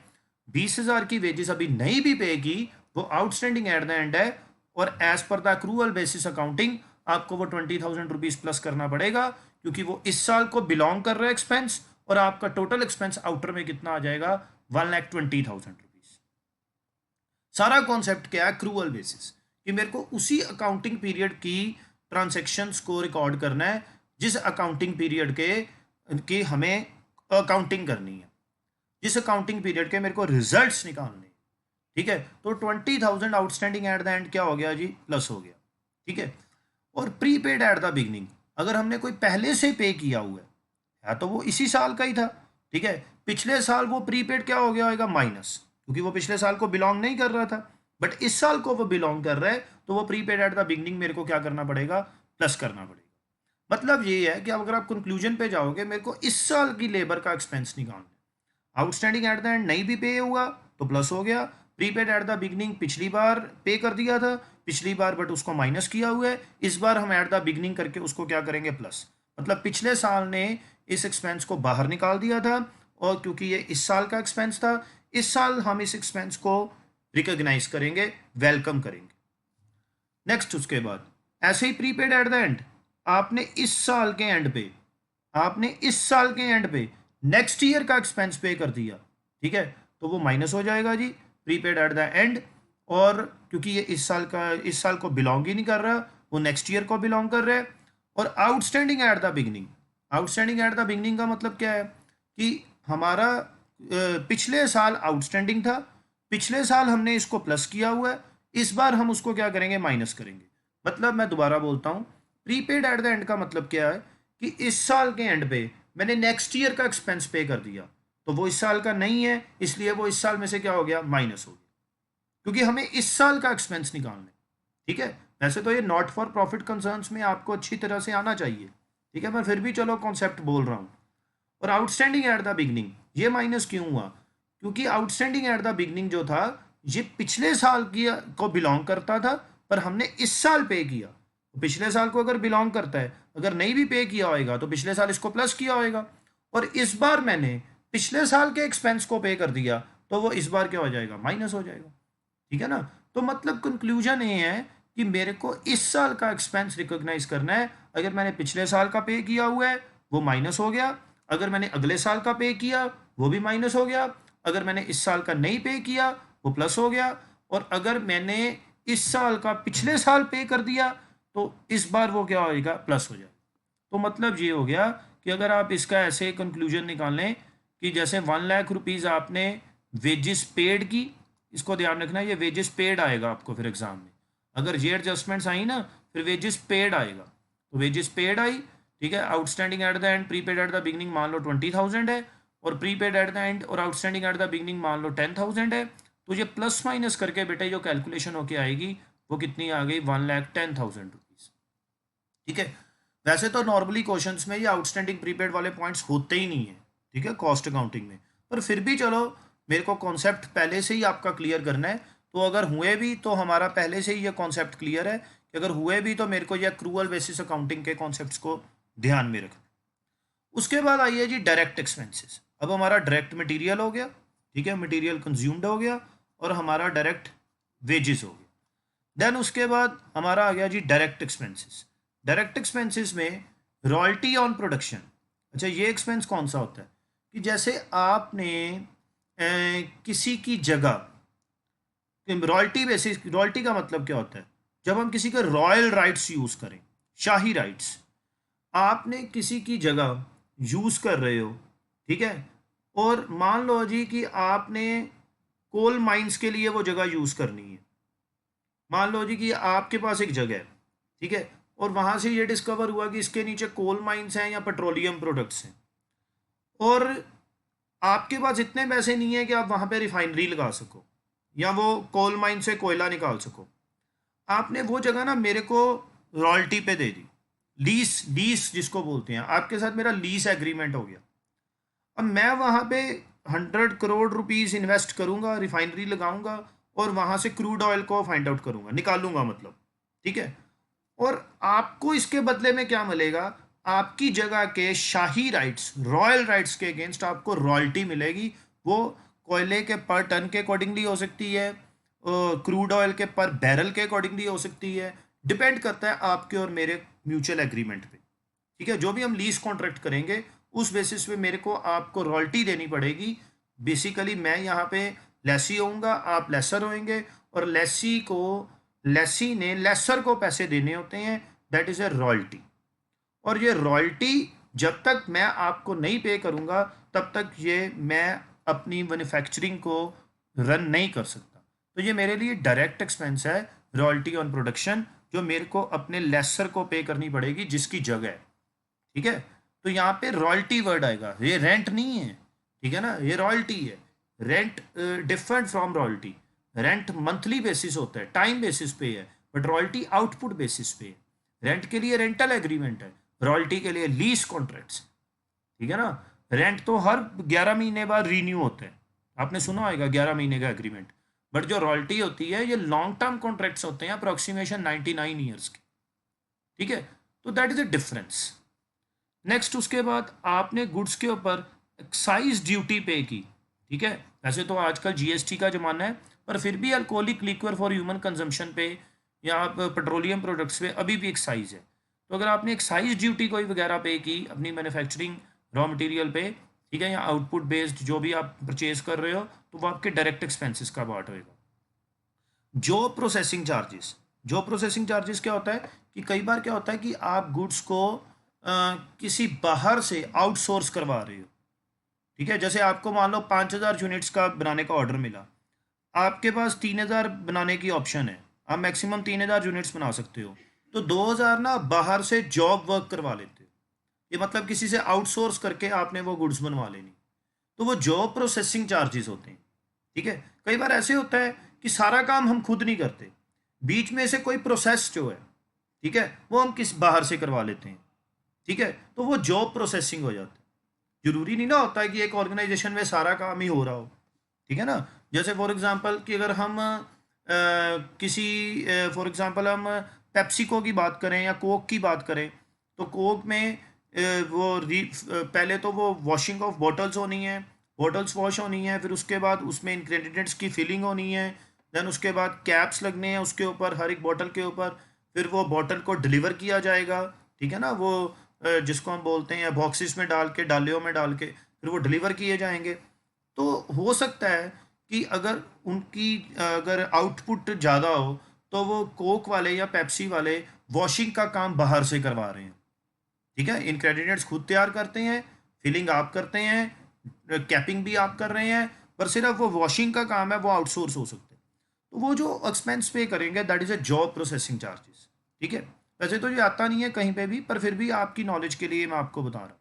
A: 20,000 की वेजेस अभी नहीं भी पे की, वो आउटस्टैंडिंग एट द एंड है, और as per the accrual basis accounting आपको वो 20,000 रुपीज प्लस करना पड़ेगा, क्योंकि वो इस साल को बिलोंग कर रहा है एक्सपेंस, और आपका टोटल एक्सपेंस आउटर में कितना आ जाएगा, 1,20,000 रुपीज। सारा कॉन्सेप्ट क्या है, अक्रूवल बेसिस, कि मेरे को उसी अकाउंटिंग पीरियड की ट्रांजेक्शन्स को रिकॉर्ड करना है जिस अकाउंटिंग पीरियड के हमें अकाउंटिंग करनी है, जिस अकाउंटिंग पीरियड के मेरे को रिजल्ट्स निकालने। ठीक है, तो 20,000 आउटस्टैंडिंग एट द एंड क्या हो गया जी, प्लस हो गया। ठीक है, और प्रीपेड एट द बिगनिंग, अगर हमने कोई पहले से पे किया हुआ है या तो वो इसी साल का ही था, ठीक है, पिछले साल वो प्रीपेड क्या हो गया होगा, माइनस, क्योंकि वो पिछले साल को बिलोंग नहीं कर रहा था, बट इस साल को वो बिलोंग कर रहा है, तो वो प्रीपेड एट द बिगनिंग मेरे को क्या करना पड़ेगा, प्लस करना पड़ेगा। मतलब ये है कि अगर आप कंक्लूजन पे जाओगे, मेरे को इस साल की लेबर का एक्सपेंस निकालना है, आउटस्टैंडिंग एट द एंड नहीं भी पे हुआ तो प्लस हो गया, प्रीपेड एट द बिगनिंग पिछली बार पे कर दिया था पिछली बार, बट उसको माइनस किया हुआ है, इस बार हम एट द बिगनिंग करके उसको क्या करेंगे, प्लस। मतलब पिछले साल ने इस एक्सपेंस को बाहर निकाल दिया था, और क्योंकि ये इस साल का एक्सपेंस था, इस साल हम इस एक्सपेंस को रिकॉग्नाइज करेंगे, वेलकम करेंगे। नेक्स्ट उसके बाद ऐसे ही प्रीपेड एट द एंड, आपने इस साल के एंड पे, आपने इस साल के एंड पे नेक्स्ट ईयर का एक्सपेंस पे कर दिया, ठीक है, तो वो माइनस हो जाएगा जी प्रीपेड एट द एंड। और क्योंकि ये इस साल को बिलोंग ही नहीं कर रहा, वो नेक्स्ट ईयर को बिलोंग कर रहा है। और outstanding at the beginning, outstanding at the beginning का मतलब क्या है कि हमारा पिछले साल आउटस्टैंडिंग था, पिछले साल हमने इसको प्लस किया हुआ है, इस बार हम उसको क्या करेंगे, माइनस करेंगे। मतलब मैं दोबारा बोलता हूँ, प्रीपेड एट द एंड का मतलब क्या है कि इस साल के एंड पे मैंने नेक्स्ट ईयर का एक्सपेंस पे कर दिया, तो वो इस साल का नहीं है, इसलिए वो इस साल में से क्या हो गया, माइनस हो गया, क्योंकि हमें इस साल का एक्सपेंस निकालना है। ठीक है, वैसे तो ये नॉट फॉर प्रॉफिट कंसर्न्स में आपको अच्छी तरह से आना चाहिए, ठीक है, मैं फिर भी चलो कॉन्सेप्ट बोल रहा हूँ। और आउटस्टैंडिंग एट द बिगनिंग, ये माइनस क्यों हुआ, क्योंकि आउटस्टैंडिंग एट द बिगनिंग जो था ये पिछले साल की को बिलोंग करता था, पर हमने इस साल पे किया, तो पिछले साल को अगर बिलोंग करता है, अगर नहीं भी पे किया होएगा तो पिछले साल इसको प्लस किया होएगा, और इस बार मैंने पिछले साल के एक्सपेंस को पे कर दिया, तो वो इस बार क्या हो जाएगा, माइनस हो जाएगा। ठीक है ना, तो मतलब कंक्लूजन ये है कि मेरे को इस साल का एक्सपेंस रिकॉग्नाइज करना है, अगर मैंने पिछले साल का पे किया हुआ है वो माइनस हो गया, अगर मैंने अगले साल का पे किया वो भी माइनस हो गया, अगर मैंने इस साल का नहीं पे किया वो प्लस हो गया, और अगर मैंने इस साल का पिछले साल पे कर दिया तो इस बार वो क्या होएगा, प्लस हो जाएगा। तो मतलब ये हो गया कि अगर आप इसका ऐसे कंक्लूजन निकाल लें कि जैसे 1 लाख रुपीज़ आपने वेजेस पेड की, इसको ध्यान रखना, ये वेजेस पेड आएगा आपको फिर एग्जाम में, अगर ये एडजस्टमेंट्स आई ना फिर वेजेस पेड आएगा, तो वेजेस पेड आई, ठीक है, outstanding at the end, prepaid at the beginning मान लो 20,000 है, और प्रीपेड एट द एंड और आउटस्टैंडिंग एट द बिगनिंग मान लो 10,000 है, तो ये प्लस माइनस करके बेटे जो कैलकुलेशन होके आएगी वो कितनी आ गई, 1,10,000 रुपीज़। ठीक है, वैसे तो नॉर्मली क्वेश्चंस में ये आउटस्टैंडिंग प्रीपेड वाले पॉइंट्स होते ही नहीं है, ठीक है, कॉस्ट अकाउंटिंग में, पर फिर भी चलो मेरे को कॉन्सेप्ट पहले से ही आपका क्लियर करना है, तो अगर हुए भी तो हमारा पहले से ही ये कॉन्सेप्ट क्लियर है कि अगर हुए भी तो मेरे को ये एक्रूअल बेसिस अकाउंटिंग के कॉन्सेप्ट्स को ध्यान में रखना। उसके बाद आइए जी डायरेक्ट एक्सपेंसेस, अब हमारा डायरेक्ट मटेरियल हो गया, ठीक है, मटेरियल कंज्यूम्ड हो गया, और हमारा डायरेक्ट वेजेस हो गया। देन उसके बाद हमारा आ गया जी डायरेक्ट एक्सपेंसेस। डायरेक्ट एक्सपेंसेस में रॉयल्टी ऑन प्रोडक्शन। अच्छा, ये एक्सपेंस कौन सा होता है कि जैसे आपने किसी की जगह, रॉयल्टी बेसिस, रॉयल्टी का मतलब क्या होता है, जब हम किसी के रॉयल राइट्स यूज करें, शाही राइट्स, आपने किसी की जगह यूज कर रहे हो, ठीक है, और मान लो जी कि आपने कोल माइंस के लिए वो जगह यूज करनी है, मान लो जी कि आपके पास एक जगह है, ठीक है, और वहां से ये डिस्कवर हुआ कि इसके नीचे कोल माइंस हैं या पेट्रोलियम प्रोडक्ट्स हैं, और आपके पास इतने पैसे नहीं है कि आप वहां पे रिफाइनरी लगा सको या वो कोल माइन से कोयला निकाल सको, आपने वो जगह ना मेरे को रॉयल्टी पे दे दी, लीस, लीस जिसको बोलते हैं, आपके साथ मेरा लीस एग्रीमेंट हो गया। अब मैं वहां पे 100 करोड़ रुपीस इन्वेस्ट करूंगा, रिफाइनरी लगाऊंगा, और वहां से क्रूड ऑयल को फाइंड आउट करूंगा, निकालूंगा मतलब, ठीक है, और आपको इसके बदले में क्या मिलेगा, आपकी जगह के शाही राइट्स, रॉयल राइट्स के अगेंस्ट आपको रॉयल्टी मिलेगी। वो कोयले के पर टन के अकॉर्डिंगली हो सकती है, क्रूड ऑयल के पर बैरल के अकॉर्डिंगली हो सकती है, डिपेंड करता है आपके और मेरे म्यूचुअल एग्रीमेंट पे। ठीक है, जो भी हम लीज कॉन्ट्रैक्ट करेंगे उस बेसिस पे मेरे को आपको रॉयल्टी देनी पड़ेगी। बेसिकली मैं यहाँ पे लेसी होऊंगा, आप लेसर होंगे, और लेसी ने लेसर को पैसे देने होते हैं, दैट इज ए रॉयल्टी। और ये रॉयल्टी जब तक मैं आपको नहीं पे करूंगा तब तक ये मैं अपनी मैन्युफैक्चरिंग को रन नहीं कर सकता। तो ये मेरे लिए डायरेक्ट एक्सपेंस है, रॉयल्टी ऑन प्रोडक्शन, जो मेरे को अपने लेसर को पे करनी पड़ेगी जिसकी जगह है। ठीक है, तो यहाँ पे रॉयल्टी वर्ड आएगा, ये रेंट नहीं है, ठीक है ना, ये रॉयल्टी है। Rent different from royalty, rent monthly basis होता है, टाइम बेसिस पे है, बट रॉयल्टी आउटपुट बेसिस पे है। रेंट के लिए रेंटल एग्रीमेंट है, रॉयल्टी के लिए लीज कॉन्ट्रैक्ट्स, ठीक है ना। रेंट तो हर 11 महीने बाद रीन्यू होता है, आपने सुना होगा 11 महीने का एग्रीमेंट, बट जो रॉयल्टी होती है ये लॉन्ग टर्म कॉन्ट्रैक्ट्स होते हैं, अप्रोक्सीमेशन 99 ईयर्स के, ठीक है, तो that is a difference. Next उसके बाद आपने गुड्स के ऊपर एक्साइज ड्यूटी पे की, ठीक है, वैसे तो आजकल जीएसटी का ज़माना है, पर फिर भी alcoholic liquor for human consumption पे या आप पेट्रोलियम प्रोडक्ट्स पे अभी भी एक्साइज है। तो अगर आपने एक्साइज ड्यूटी कोई वगैरह पे की अपनी मैन्युफैक्चरिंग रॉ मटेरियल पे, ठीक है, या आउटपुट बेस्ड जो भी आप परचेज कर रहे हो, तो वो आपके डायरेक्ट एक्सपेंसेस का पार्ट होएगा। Job processing charges, job processing charges क्या होता है कि कई बार क्या होता है कि आप गुड्स को किसी बाहर से आउटसोर्स करवा रहे हो, ठीक है, जैसे आपको मान लो 5,000 यूनिट्स का बनाने का ऑर्डर मिला, आपके पास 3,000 बनाने की ऑप्शन है, आप मैक्सिमम 3,000 यूनिट्स बना सकते हो। तो 2,000 ना बाहर से जॉब वर्क करवा लेते हो, ये मतलब किसी से आउटसोर्स करके आपने वो गुड्स बनवा लेनी, तो वो जॉब प्रोसेसिंग चार्जेस होते हैं। ठीक है, कई बार ऐसे होता है कि सारा काम हम खुद नहीं करते, बीच में से कोई प्रोसेस जो है, ठीक है, वो हम किस बाहर से करवा लेते हैं। ठीक है, तो वो जॉब प्रोसेसिंग हो जाता है। जरूरी नहीं ना होता है कि एक ऑर्गेनाइजेशन में सारा काम ही हो रहा हो। ठीक है ना, जैसे फॉर एग्जांपल कि अगर हम किसी फॉर एग्जांपल हम पेप्सिको की बात करें या कोक की बात करें, तो कोक में पहले तो वो वॉशिंग ऑफ बॉटल्स होनी है, बॉटल्स वॉश होनी है, फिर उसके बाद उसमें इंग्रेडिएंट्स की फिलिंग होनी है, देन उसके बाद कैप्स लगने हैं उसके ऊपर, हर एक बॉटल के ऊपर, फिर वो बॉटल को डिलीवर किया जाएगा। ठीक है ना, वो जिसको हम बोलते हैं बॉक्सेस में डाल के, डालियों में डाल के फिर वो डिलीवर किए जाएंगे। तो हो सकता है कि अगर उनकी अगर आउटपुट ज़्यादा हो तो वो कोक वाले या पेप्सी वाले वॉशिंग का काम बाहर से करवा रहे हैं। ठीक है, इंग्रेडिएंट्स खुद तैयार करते हैं, फिलिंग आप करते हैं, कैपिंग भी आप कर रहे हैं, पर सिर्फ वो वॉशिंग का काम है वो आउटसोर्स हो सकते हैं। तो वो जो एक्सपेंस पे करेंगे that is a job processing charges. ठीक है, वैसे तो ये आता नहीं है कहीं पे भी, पर फिर भी आपकी नॉलेज के लिए मैं आपको बता रहा हूँ।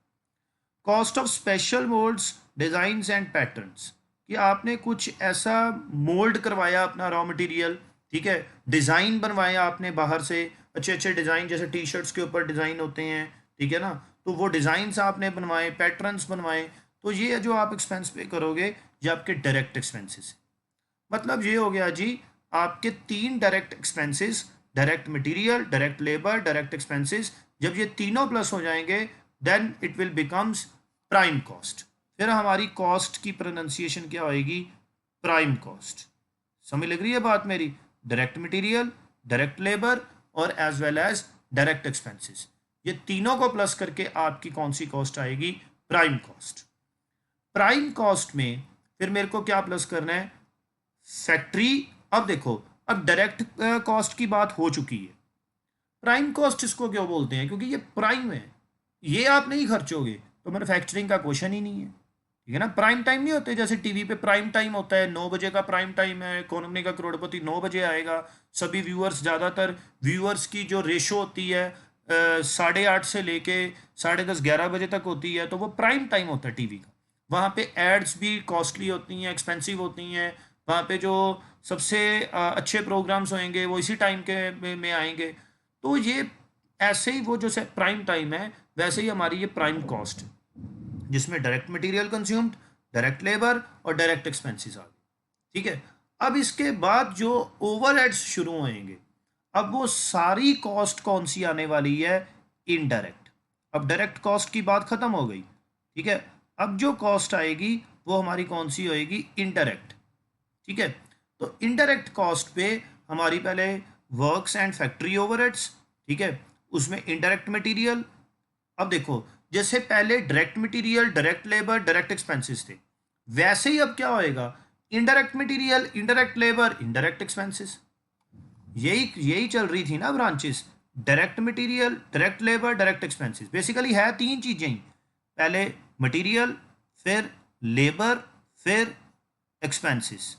A: Cost of special moulds, designs and patterns, कि आपने कुछ ऐसा मोल्ड करवाया अपना रॉ मटेरियल, ठीक है, डिज़ाइन बनवाया आपने बाहर से, अच्छे अच्छे डिज़ाइन, जैसे टी शर्ट्स के ऊपर डिज़ाइन होते हैं, ठीक है ना, तो वो डिज़ाइंस आपने बनवाए, पैटर्न्स बनवाए, तो ये जो आप एक्सपेंस पे करोगे ये आपके डायरेक्ट एक्सपेंसेस। मतलब ये हो गया जी आपके 3 direct expenses, direct material, direct labour, direct expenses. जब ये तीनों प्लस हो जाएंगे then it will becomes prime cost. फिर हमारी कॉस्ट की प्रोनाउंसिएशन क्या होएगी? Prime cost. समझ लग रही है बात मेरी? डायरेक्ट मटेरियल, डायरेक्ट लेबर और as well as direct expenses, ये तीनों को प्लस करके आपकी कौन सी कॉस्ट आएगी? Prime cost. प्राइम कॉस्ट में फिर मेरे को क्या प्लस करना है? फैक्ट्री। अब देखो, अब डायरेक्ट कॉस्ट की बात हो चुकी है, प्राइम कॉस्ट इसको क्यों बोलते हैं? क्योंकि ये प्राइम है, ये आप नहीं खर्चोगे तो मैन्युफैक्चरिंग का क्वेश्चन ही नहीं है। ठीक है ना, प्राइम टाइम नहीं होते, जैसे टीवी पे प्राइम टाइम होता है, 9 बजे का प्राइम टाइम है, इकोनॉमी का करोड़पति 9 बजे आएगा, सभी व्यूअर्स, ज़्यादातर व्यूअर्स की जो रेशो होती है 8:30 से लेके 10:30 11 बजे तक होती है, तो वो प्राइम टाइम होता है टीवी का। वहाँ पे एड्स भी कॉस्टली होती हैं, एक्सपेंसिव होती हैं, वहाँ पे जो सबसे अच्छे प्रोग्राम्स होंगे वो इसी टाइम के में आएंगे। तो ये ऐसे ही वो जो प्राइम टाइम है वैसे ही हमारी ये प्राइम कॉस्ट है, जिसमें direct material consumed, direct labour और डायरेक्ट एक्सपेंसेस आ गए। ठीक है, अब इसके बाद जो ओवरहेड्स शुरू होंगे, अब वो सारी कॉस्ट कौन सी आने वाली है? इनडायरेक्ट। अब डायरेक्ट कॉस्ट की बात खत्म हो गई। ठीक है, अब जो कॉस्ट आएगी वो हमारी कौन सी होएगी? इनडायरेक्ट। ठीक है, तो इनडायरेक्ट कॉस्ट पे हमारी पहले वर्क्स एंड फैक्ट्री ओवरहेड्स, ठीक है, उसमें इनडायरेक्ट मटेरियल। अब देखो, जैसे पहले direct material, direct labour, direct expenses थे, वैसे ही अब क्या होएगा? Indirect material, indirect labour, indirect expenses. यही यही चल रही थी ना branches, direct material, direct labour, direct expenses, basically है तीन चीजें ही, पहले मटेरियल, फिर लेबर, फिर एक्सपेंसेस।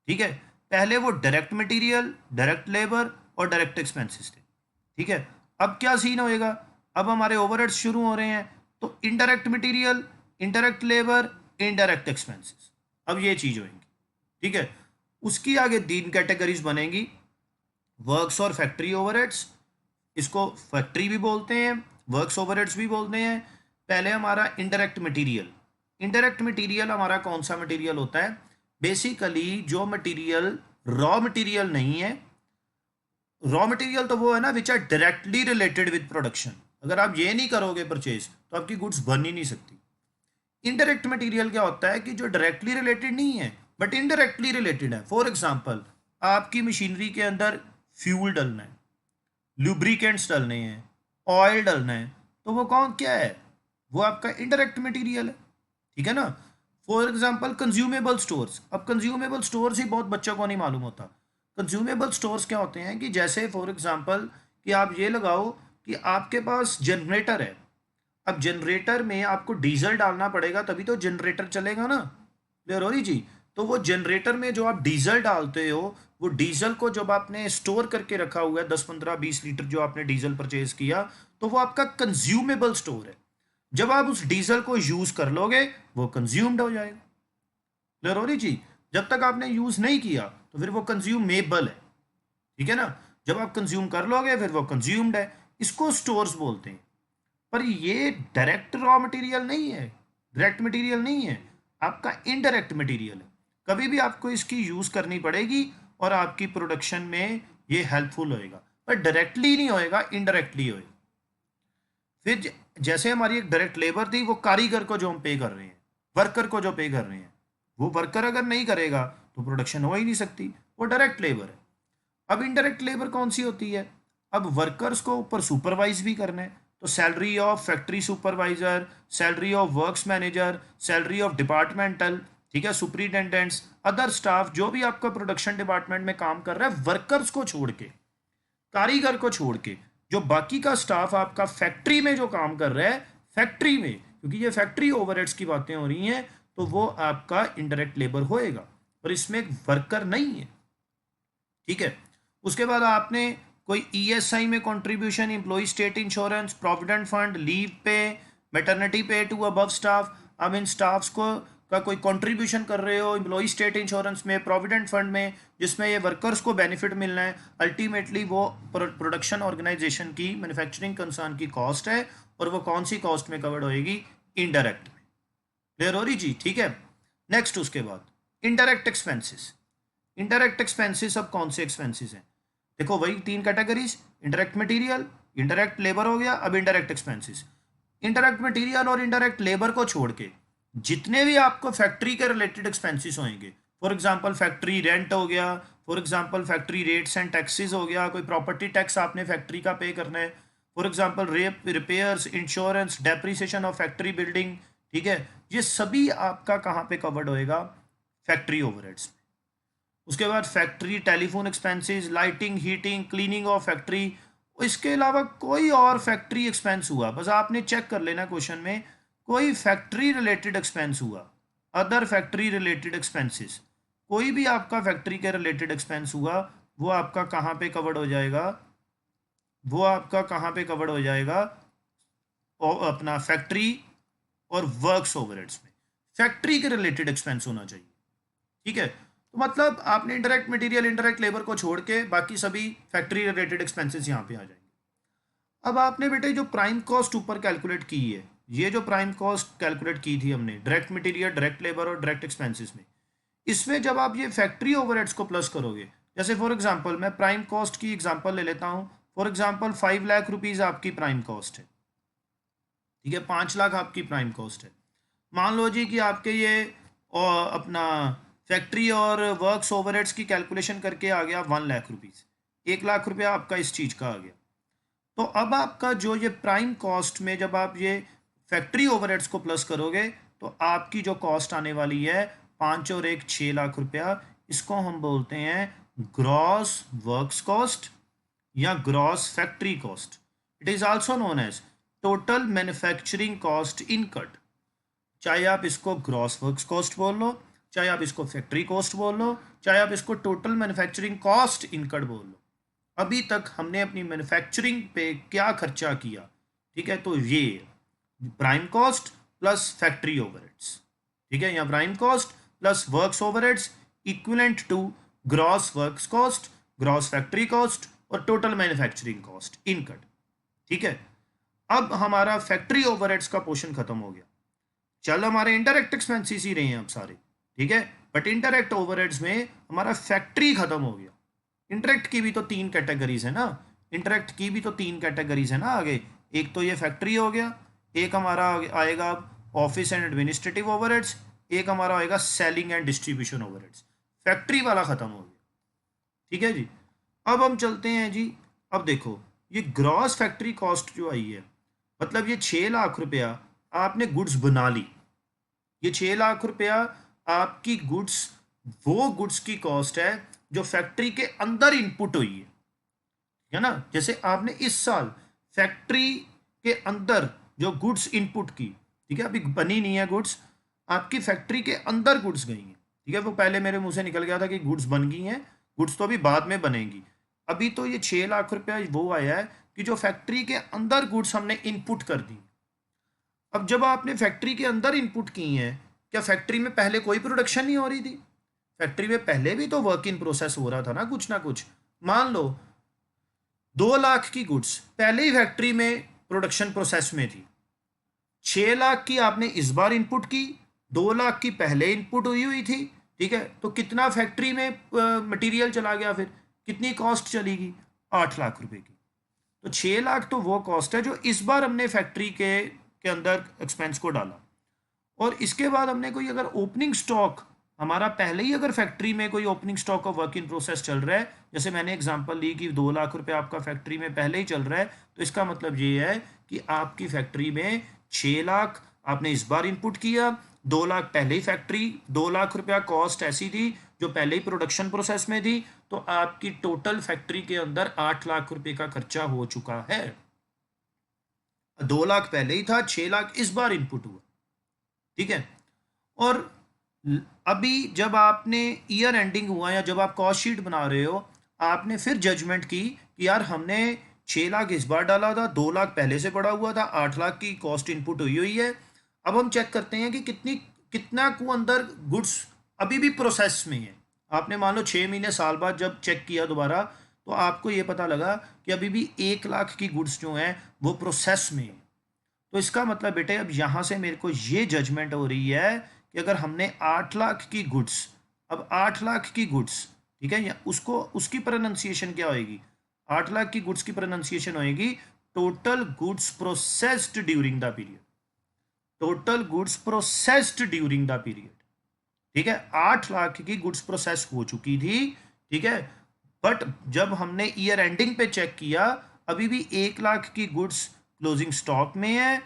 A: ठीक है, पहले वो डायरेक्ट मटेरियल, डायरेक्ट लेबर और डायरेक्ट एक्सपेंसेस थे। ठीक है, अब क्या सीन होएगा? अब हमारे ओवरहेड्स शुरू हो रहे हैं, तो indirect material, indirect labour, indirect expenses, अब ये चीज होगी। ठीक है, उसकी आगे 3 कैटेगरीज बनेंगी, वर्क्स और फैक्ट्री ओवरहेड्स। इसको फैक्ट्री भी बोलते हैं, वर्क्स ओवरहेड्स भी बोलते हैं। पहले हमारा इनडायरेक्ट मटेरियल। इनडायरेक्ट मटेरियल हमारा कौन सा मटेरियल होता है? बेसिकली जो मटेरियल रॉ मटेरियल नहीं है, रॉ मटेरियल तो वो है ना which are directly related with production. अगर आप ये नहीं करोगे परचेज तो आपकी गुड्स बन ही नहीं सकती। इनडायरेक्ट मटेरियल क्या होता है कि जो डायरेक्टली रिलेटेड नहीं है बट इनडायरेक्टली रिलेटेड है। फॉर एग्जांपल, आपकी मशीनरी के अंदर फ्यूल डलना है, लुब्रिकेंट्स डलने हैं, ऑयल डलना है, तो वो कौन क्या है? वो आपका इनडायरेक्ट मटेरियल है। ठीक है ना, फॉर एग्जांपल कंज्यूमेबल स्टोर्स। अब कंज्यूमेबल स्टोर्स ही बहुत बच्चों को नहीं मालूम होता। कंज्यूमेबल स्टोर्स क्या होते हैं कि जैसे फॉर एग्जांपल कि आप ये लगाओ कि आपके पास जनरेटर है, अब जनरेटर में आपको डीजल डालना पड़ेगा, तभी तो जनरेटर चलेगा ना। क्लियर हो रही जी। तो वो जनरेटर में जो आप डीजल डालते हो, वो डीजल को जब आपने स्टोर करके रखा हुआ है 10 15 20 लीटर जो आपने डीजल परचेज किया, तो वो आपका कंज्यूमेबल स्टोर है। जब आप उस डीजल को यूज कर लोगे वो कंज्यूम्ड हो जाएगा। क्लियर हो रही जी। जब तक आपने यूज नहीं किया तो फिर वो कंज्यूमेबल है। ठीक है ना। जब आप कंज्यूम कर लोगे फिर वो कंज्यूम्ड है। इसको स्टोर्स बोलते हैं। पर ये डायरेक्ट रॉ मटेरियल नहीं है, डायरेक्ट मटेरियल नहीं है, आपका इनडायरेक्ट मटेरियल है। कभी भी आपको इसकी यूज करनी पड़ेगी और आपकी प्रोडक्शन में ये हेल्पफुल होएगा, पर डायरेक्टली नहीं होएगा, इनडायरेक्टली होएगा। फिर जैसे हमारी एक डायरेक्ट लेबर थी, वो कारीगर को जो हम पे कर रहे हैं, वर्कर को जो पे कर रहे हैं, वो वर्कर अगर नहीं करेगा तो प्रोडक्शन हो ही नहीं सकती, वो डायरेक्ट लेबर है। अब इनडायरेक्ट लेबर कौन सी होती है? अब वर्कर्स को ऊपर सुपरवाइज भी करना है, तो salary of factory supervisor, salary of works manager, salary of departmental, ठीक है, सुपरिटेंडेंट्स, अदर स्टाफ, जो भी आपका प्रोडक्शन डिपार्टमेंट में काम कर रहा है, वर्कर्स को छोड़ के, कारीगर को छोड़ के, जो बाकी का स्टाफ आपका फैक्ट्री में जो काम कर रहा है, फैक्ट्री में, क्योंकि ये फैक्ट्री ओवरहेड्स की बातें हो रही हैं, तो वो आपका इनडायरेक्ट लेबर होएगा, और इसमें एक वर्कर नहीं है। ठीक है। उसके बाद आपने कोई ईएसआई में contribution, employ state insurance, provident fund, leave pay, maternity pay to above staff, अब इन स्टाफ्स को का कोई कंट्रीब्यूशन कर रहे हो एम्प्लॉय स्टेट इंश्योरेंस में, प्रोविडेंट फंड में, जिसमें ये वर्कर्स को बेनिफिट मिलना है, अल्टीमेटली वो प्रोडक्शन ऑर्गेनाइजेशन की, मैन्युफैक्चरिंग कंसर्न की कॉस्ट है, और वो कौन सी कॉस्ट में कवर्ड होएगी? इनडायरेक्ट में। क्लियर हो रही जी। ठीक है। नेक्स्ट उसके बाद इनडायरेक्ट एक्सपेंसेस। इनडायरेक्ट एक्सपेंसेस अब कौन से एक्सपेंसेस हैं? देखो वही तीन categories, indirect material, indirect labour हो गया, अब इंडायरेक्ट एक्सपेंसेस। इंडायरेक्ट मटेरियल और इंडायरेक्ट लेबर को छोड़ के जितने भी आपको फैक्ट्री के रिलेटेड एक्सपेंसेस होंगे, फॉर एग्जांपल फैक्ट्री रेंट हो गया, for example factory rates and taxes हो गया, कोई प्रॉपर्टी टैक्स आपने फैक्ट्री का पे करना है, for example repairs, insurance, depreciation of factory building, ठीक है, ये सभी आपका कहाँ पे कवर्ड होएगा? Factory overheads. उसके बाद factory telephone expenses, lighting, heating, cleaning of factory. इसके अलावा कोई और फैक्ट्री एक्सपेंस हुआ, बस आपने चेक कर लेना क्वेश्चन में, कोई फैक्ट्री रिलेटेड एक्सपेंस हुआ, अदर फैक्ट्री रिलेटेड एक्सपेंसेस, कोई भी आपका फैक्ट्री के रिलेटेड एक्सपेंस हुआ, वो आपका कहाँ पे कवर्ड हो जाएगा? वो आपका कहाँ पे कवर्ड हो जाएगा? और अपना फैक्ट्री और वर्क्स ओवरहेड्स में। फैक्ट्री के रिलेटेड एक्सपेंस होना चाहिए। ठीक है। तो मतलब आपने इंडायरेक्ट मटेरियल, इंडायरेक्ट लेबर को छोड़ के बाकी सभी फैक्ट्री रिलेटेड एक्सपेंसेस यहाँ पे आ जाएंगे। अब आपने बेटे जो प्राइम कॉस्ट ऊपर कैलकुलेट की है, ये जो प्राइम कॉस्ट कैलकुलेट की थी हमने डायरेक्ट मटेरियल, डायरेक्ट लेबर और डायरेक्ट एक्सपेंसेस में, इसमें जब आप ये फैक्ट्री ओवरहेड्स को प्लस करोगे, जैसे फॉर एग्जांपल मैं प्राइम कॉस्ट की एग्जांपल ले लेता हूँ, फॉर एग्जांपल 5 लाख रुपीज़ आपकी प्राइम कॉस्ट है। ठीक है, 5 लाख आपकी प्राइम कॉस्ट है। मान लो जी कि आपके ये अपना फैक्ट्री और वर्क्स ओवरहेड्स की कैलकुलेशन करके आ गया 1 लाख रुपीज़, 1 लाख रुपया आपका इस चीज़ का आ गया। तो अब आपका जो ये प्राइम कॉस्ट में जब आप ये फैक्ट्री ओवरहेड्स को प्लस करोगे, तो आपकी जो कॉस्ट आने वाली है 5 और 1 6 लाख रुपया, इसको हम बोलते हैं ग्रॉस वर्क्स कॉस्ट या gross factory cost. It is also known as total manufacturing cost इनकट। चाहे आप इसको ग्रॉस वर्क्स कॉस्ट बोल लो, चाहे आप इसको फैक्ट्री कॉस्ट बोल लो, चाहे आप इसको टोटल मैन्युफैक्चरिंग कॉस्ट इनकट बोल लो। अभी तक हमने अपनी मैन्युफैक्चरिंग पे क्या खर्चा किया, ठीक है, तो ये prime cost plus factory overheads, ठीक है, या prime cost plus works overheads equivalent to gross works cost, gross factory cost और टोटल मैन्युफैक्चरिंग कॉस्ट इनकट। ठीक है। अब हमारा फैक्ट्री ओवरहेड्स का पोर्शन खत्म हो गया। चल हमारे इंडायरेक्ट एक्सपेंसेस ही रहे हैं अब सारे, ठीक है, बट इंडायरेक्ट ओवरहेड्स में हमारा फैक्ट्री खत्म हो गया। इंडायरेक्ट की भी तो तीन कैटेगरीज है ना, इंडायरेक्ट की भी तो तीन कैटेगरीज है ना आगे। एक तो ये फैक्ट्री हो गया, एक हमारा आएगा ऑफिस एंड एडमिनिस्ट्रेटिव ओवरहेड्स, एक हमारा आएगा selling and distribution overheads. Factory वाला खत्म हो गया। ठीक है जी। अब हम चलते हैं जी। अब देखो ये ग्रॉस फैक्ट्री कॉस्ट जो आई है, मतलब ये 6 लाख रुपया आपने गुड्स बना ली। ये 6 लाख रुपया आपकी गुड्स, वो गुड्स की कॉस्ट है जो फैक्ट्री के अंदर इनपुट हुई है ना। जैसे आपने इस साल फैक्ट्री के अंदर जो गुड्स इनपुट की, ठीक है, अभी बनी नहीं है गुड्स, आपकी फैक्ट्री के अंदर गुड्स गई हैं, ठीक है, वो पहले मेरे मुंह से निकल गया था कि गुड्स बन गई हैं, गुड्स तो अभी बाद में बनेंगी। अभी तो ये 6 लाख रुपया वो आया है कि जो फैक्ट्री के अंदर गुड्स हमने इनपुट कर दी। अब जब आपने फैक्ट्री के अंदर इनपुट की हैं, क्या फैक्ट्री में पहले कोई प्रोडक्शन नहीं हो रही थी? फैक्ट्री में पहले भी तो वर्क इन प्रोसेस हो रहा था ना कुछ। मान लो 2 लाख की गुड्स पहले ही फैक्ट्री में प्रोडक्शन प्रोसेस में थी, 6 लाख की आपने इस बार इनपुट की, 2 लाख की पहले इनपुट हुई हुई थी, ठीक है, तो कितना फैक्ट्री में मटेरियल चला गया, फिर कितनी कॉस्ट चलेगी? 8 लाख रुपए की। तो 6 लाख तो वो कॉस्ट है जो इस बार हमने फैक्ट्री के अंदर एक्सपेंस को डाला। और इसके बाद हमने कोई अगर ओपनिंग स्टॉक हमारा पहले ही अगर फैक्ट्री में कोई opening stock of work in process चल रहा है, जैसे मैंने एग्जांपल ली कि 2 लाख रुपए आपका फैक्ट्री में पहले ही चल रहा है, तो इसका मतलब ये है कि आपकी फैक्ट्री में 6 लाख आपने इस बार इनपुट किया, 2 लाख पहले ही फैक्ट्री, 2 लाख रुपया कॉस्ट ऐसी थी जो पहले ही प्रोडक्शन प्रोसेस में थी, तो आपकी टोटल फैक्ट्री के अंदर 8 लाख रुपए का खर्चा हो चुका है। 2 लाख पहले ही था, 6 लाख इस बार इनपुट हुआ, ठीक है। और अभी जब आपने ईयर एंडिंग हुआ या जब आप कॉस्ट शीट बना रहे हो, आपने फिर जजमेंट की कि यार हमने 6 लाख इस बार डाला था, 2 लाख पहले से पड़ा हुआ था, 8 लाख की कॉस्ट इनपुट हुई हुई है। अब हम चेक करते हैं कि कितना को अंदर गुड्स अभी भी प्रोसेस में है। आपने मान लो 6 महीने साल बाद जब चेक किया दोबारा, तो आपको ये पता लगा कि अभी भी 1 लाख की गुड्स जो हैं वो प्रोसेस में है। तो इसका मतलब बेटे अब यहाँ से मेरे को ये जजमेंट हो रही है कि अगर हमने 8 लाख की गुड्स, अब 8 लाख की गुड्स, ठीक है, या उसको उसकी प्रोनाउंसिएशन क्या होएगी? 8 लाख की गुड्स की प्रोनाउंसिएशन होएगी total goods processed during the period, total goods processed during the period, ठीक है। 8 लाख की गुड्स प्रोसेस हो चुकी थी, ठीक है, बट जब हमने ईयर एंडिंग पे चेक किया, अभी भी 1 लाख की गुड्स क्लोजिंग स्टॉक में है,